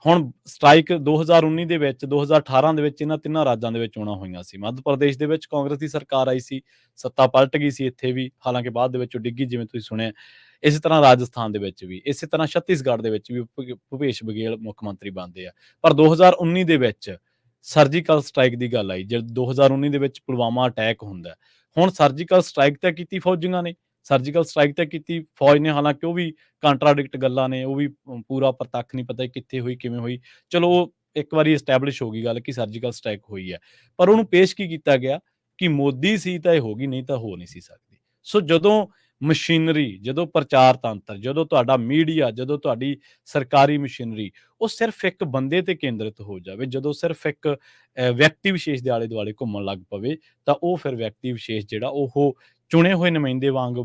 ਹੁਣ ਸਟ੍ਰਾਈਕ 2019 ਦੇ ਵਿੱਚ, 2018 ਦੇ ਵਿੱਚ ਇਹਨਾਂ ਤਿੰਨਾਂ ਰਾਜਾਂ ਦੇ ਵਿੱਚ ਚੋਣਾਂ ਹੋਈਆਂ ਸੀ। ਮੱਧ ਪ੍ਰਦੇਸ਼ ਦੇ ਵਿੱਚ ਕਾਂਗਰਸ ਦੀ ਸਰਕਾਰ ਆਈ ਸੀ, ਸੱਤਾ ਪਲਟ ਗਈ ਸੀ ਇੱਥੇ ਵੀ, ਹਾਲਾਂਕਿ ਬਾਅਦ ਦੇ ਵਿੱਚ ਉਹ ਡਿੱਗੀ ਜਿਵੇਂ ਤੁਸੀਂ ਸੁਣਿਆ। ਇਸੇ ਤਰ੍ਹਾਂ ਰਾਜਸਥਾਨ ਦੇ ਵਿੱਚ ਵੀ, ਇਸੇ ਤਰ੍ਹਾਂ ਛੱਤੀਸਗੜ੍ਹ ਦੇ ਵਿੱਚ ਵੀ ਭੁਪੇਸ਼ ਬਘੇਲ ਮੁੱਖ ਮੰਤਰੀ ਬਣਦੇ ਆ। ਪਰ 2019 ਦੇ ਵਿੱਚ ਸਰਜੀਕਲ ਸਟ੍ਰਾਈਕ ਦੀ ਗੱਲ ਆਈ, ਜਦ 2019 ਦੇ ਵਿੱਚ ਪੁਲਵਾਮਾ ਅਟੈਕ ਹੁੰਦਾ। ਹੁਣ ਸਰਜੀਕਲ ਸਟ੍ਰਾਈਕ ਤਾਂ ਕੀਤੀ ਫੌਜੀਆਂ ਨੇ, ਸਰਜੀਕਲ ਸਟ੍ਰਾਈਕ ਤਾਂ ਕੀਤੀ ਫੌਜ ਨੇ, ਹਾਲਾਂਕਿ ਉਹ ਵੀ ਕੰਟਰਾਡਿਕਟ ਗੱਲਾਂ ਨੇ, ਉਹ ਵੀ ਪੂਰਾ ਪ੍ਰਤੱਖ ਨਹੀਂ ਪਤਾ ਕਿੱਥੇ ਹੋਈ, ਕਿਵੇਂ ਹੋਈ। ਚਲੋ ਉਹ ਇੱਕ ਵਾਰੀ ਐਸਟੈਬਲਿਸ਼ ਹੋ ਗਈ ਗੱਲ ਕਿ ਸਰਜੀਕਲ ਸਟ੍ਰਾਈਕ ਹੋਈ ਹੈ, ਪਰ ਉਹਨੂੰ ਪੇਸ਼ ਕੀ ਕੀਤਾ ਗਿਆ ਕਿ ਮੋਦੀ ਸੀ ਤਾਂ ਇਹ ਹੋ ਗਈ, ਨਹੀਂ ਤਾਂ ਹੋ ਨਹੀਂ ਸੀ ਸਕਦੀ। ਸੋ ਜਦੋਂ ਮਸ਼ੀਨਰੀ, ਜਦੋਂ ਪ੍ਰਚਾਰ ਤੰਤਰ, ਜਦੋਂ ਤੁਹਾਡਾ ਮੀਡੀਆ, ਜਦੋਂ ਤੁਹਾਡੀ ਸਰਕਾਰੀ ਮਸ਼ੀਨਰੀ ਉਹ ਸਿਰਫ ਇੱਕ ਬੰਦੇ ਤੇ ਕੇਂਦਰਿਤ ਹੋ ਜਾਵੇ, ਜਦੋਂ ਸਿਰਫ ਇੱਕ ਵਿਅਕਤੀ ਵਿਸ਼ੇਸ਼ ਦੇ ਆਲੇ ਦੁਆਲੇ ਘੁੰਮਣ ਲੱਗ ਪਵੇ, ਤਾਂ ਉਹ ਫਿਰ ਵਿਅਕਤੀ ਵਿਸ਼ੇਸ਼ ਜਿਹੜਾ ਉਹ ਚੁਣੇ ਹੋਏ ਨੁਮਾਇੰਦੇ ਵਾਂਗ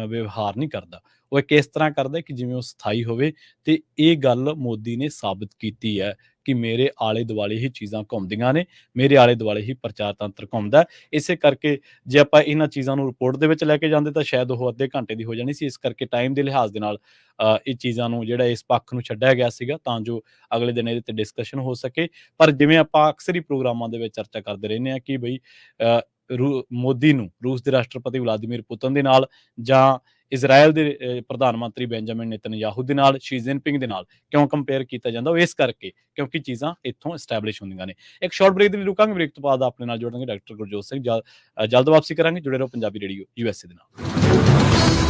ਵਿਵਹਾਰ ਨਹੀਂ ਕਰਦਾ। ਉਹ ਇੱਕ ਇਸ ਤਰ੍ਹਾਂ ਕਰਦਾ ਕਿ ਜਿਵੇਂ ਉਹ ਸਥਾਈ ਹੋਵੇ। ਤੇ ਇਹ ਗੱਲ ਮੋਦੀ ਨੇ ਸਾਬਿਤ ਕੀਤੀ ਹੈ ਕਿ ਮੇਰੇ ਆਲੇ ਦੁਆਲੇ ਹੀ ਚੀਜ਼ਾਂ ਘੁੰਮਦੀਆਂ ਨੇ, ਮੇਰੇ ਆਲੇ ਦੁਆਲੇ ਹੀ ਪ੍ਰਚਾਰ ਤੰਤਰ ਘੁੰਮਦਾ। ਇਸੇ ਕਰਕੇ ਜੇ ਆਪਾਂ ਇਹਨਾਂ ਚੀਜ਼ਾਂ ਨੂੰ ਰਿਪੋਰਟ ਦੇ ਵਿੱਚ ਲੈ ਕੇ ਜਾਂਦੇ ਤਾਂ ਸ਼ਾਇਦ ਉਹ ਅੱਧੇ ਘੰਟੇ ਦੀ ਹੋ ਜਾਣੀ ਸੀ। ਇਸ ਕਰਕੇ ਟਾਈਮ ਦੇ ਲਿਹਾਜ਼ ਦੇ ਨਾਲ ਇਹ ਚੀਜ਼ਾਂ ਨੂੰ ਜਿਹੜਾ ਇਸ ਪੱਖ ਨੂੰ ਛੱਡਿਆ ਗਿਆ ਸੀਗਾ ਤਾਂ ਜੋ ਅਗਲੇ ਦਿਨ ਇਹਦੇ ਤੇ ਡਿਸਕਸ਼ਨ ਹੋ ਸਕੇ। ਪਰ ਜਿਵੇਂ ਆਪਾਂ ਅਕਸਰ ਹੀ ਪ੍ਰੋਗਰਾਮਾਂ ਦੇ ਵਿੱਚ ਚਰਚਾ ਕਰਦੇ ਰਹਿੰਦੇ ਹਾਂ ਕਿ ਬਈ ਮੋਦੀ ਨੂੰ ਰੂਸ ਦੇ ਰਾਸ਼ਟਰਪਤੀ ਵਲਾਦੀਮੀਰ ਪੁਤਨ ਦੇ ਨਾਲ ਜਾਂ ਇਜ਼ਰਾਈਲ ਦੇ ਪ੍ਰਧਾਨ ਮੰਤਰੀ ਬੈਂਜਾਮਿਨ ਨੇਤਨਯਾਹੂ ਦੇ ਨਾਲ, ਸ਼ੀ ਜਿਨਪਿੰਗ ਦੇ ਨਾਲ ਕਿਉਂ ਕੰਪੇਅਰ ਕੀਤਾ ਜਾਂਦਾ? ਉਹ ਇਸ ਕਰਕੇ ਕਿਉਂਕਿ ਚੀਜ਼ਾਂ ਇੱਥੋਂ ਐਸਟੈਬਲਿਸ਼ ਹੁੰਦੀਆਂ ਨੇ। ਇੱਕ ਸ਼ਾਰਟ ਬ੍ਰੇਕ ਦੇ ਲਈ ਰੁਕਾਂਗੇ, ਬ੍ਰੇਕ ਤੋਂ ਬਾਅਦ ਆਪਣੇ ਨਾਲ ਜੁੜਨਗੇ ਡਾਕਟਰ ਗੁਰਜੋਤ ਸਿੰਘ। ਜਲਦ ਵਾਪਸੀ ਕਰਾਂਗੇ। ਜੁੜੇ ਰਹੋ ਪੰਜਾਬੀ ਰੇਡੀਓ USA ਦੇ ਨਾਲ।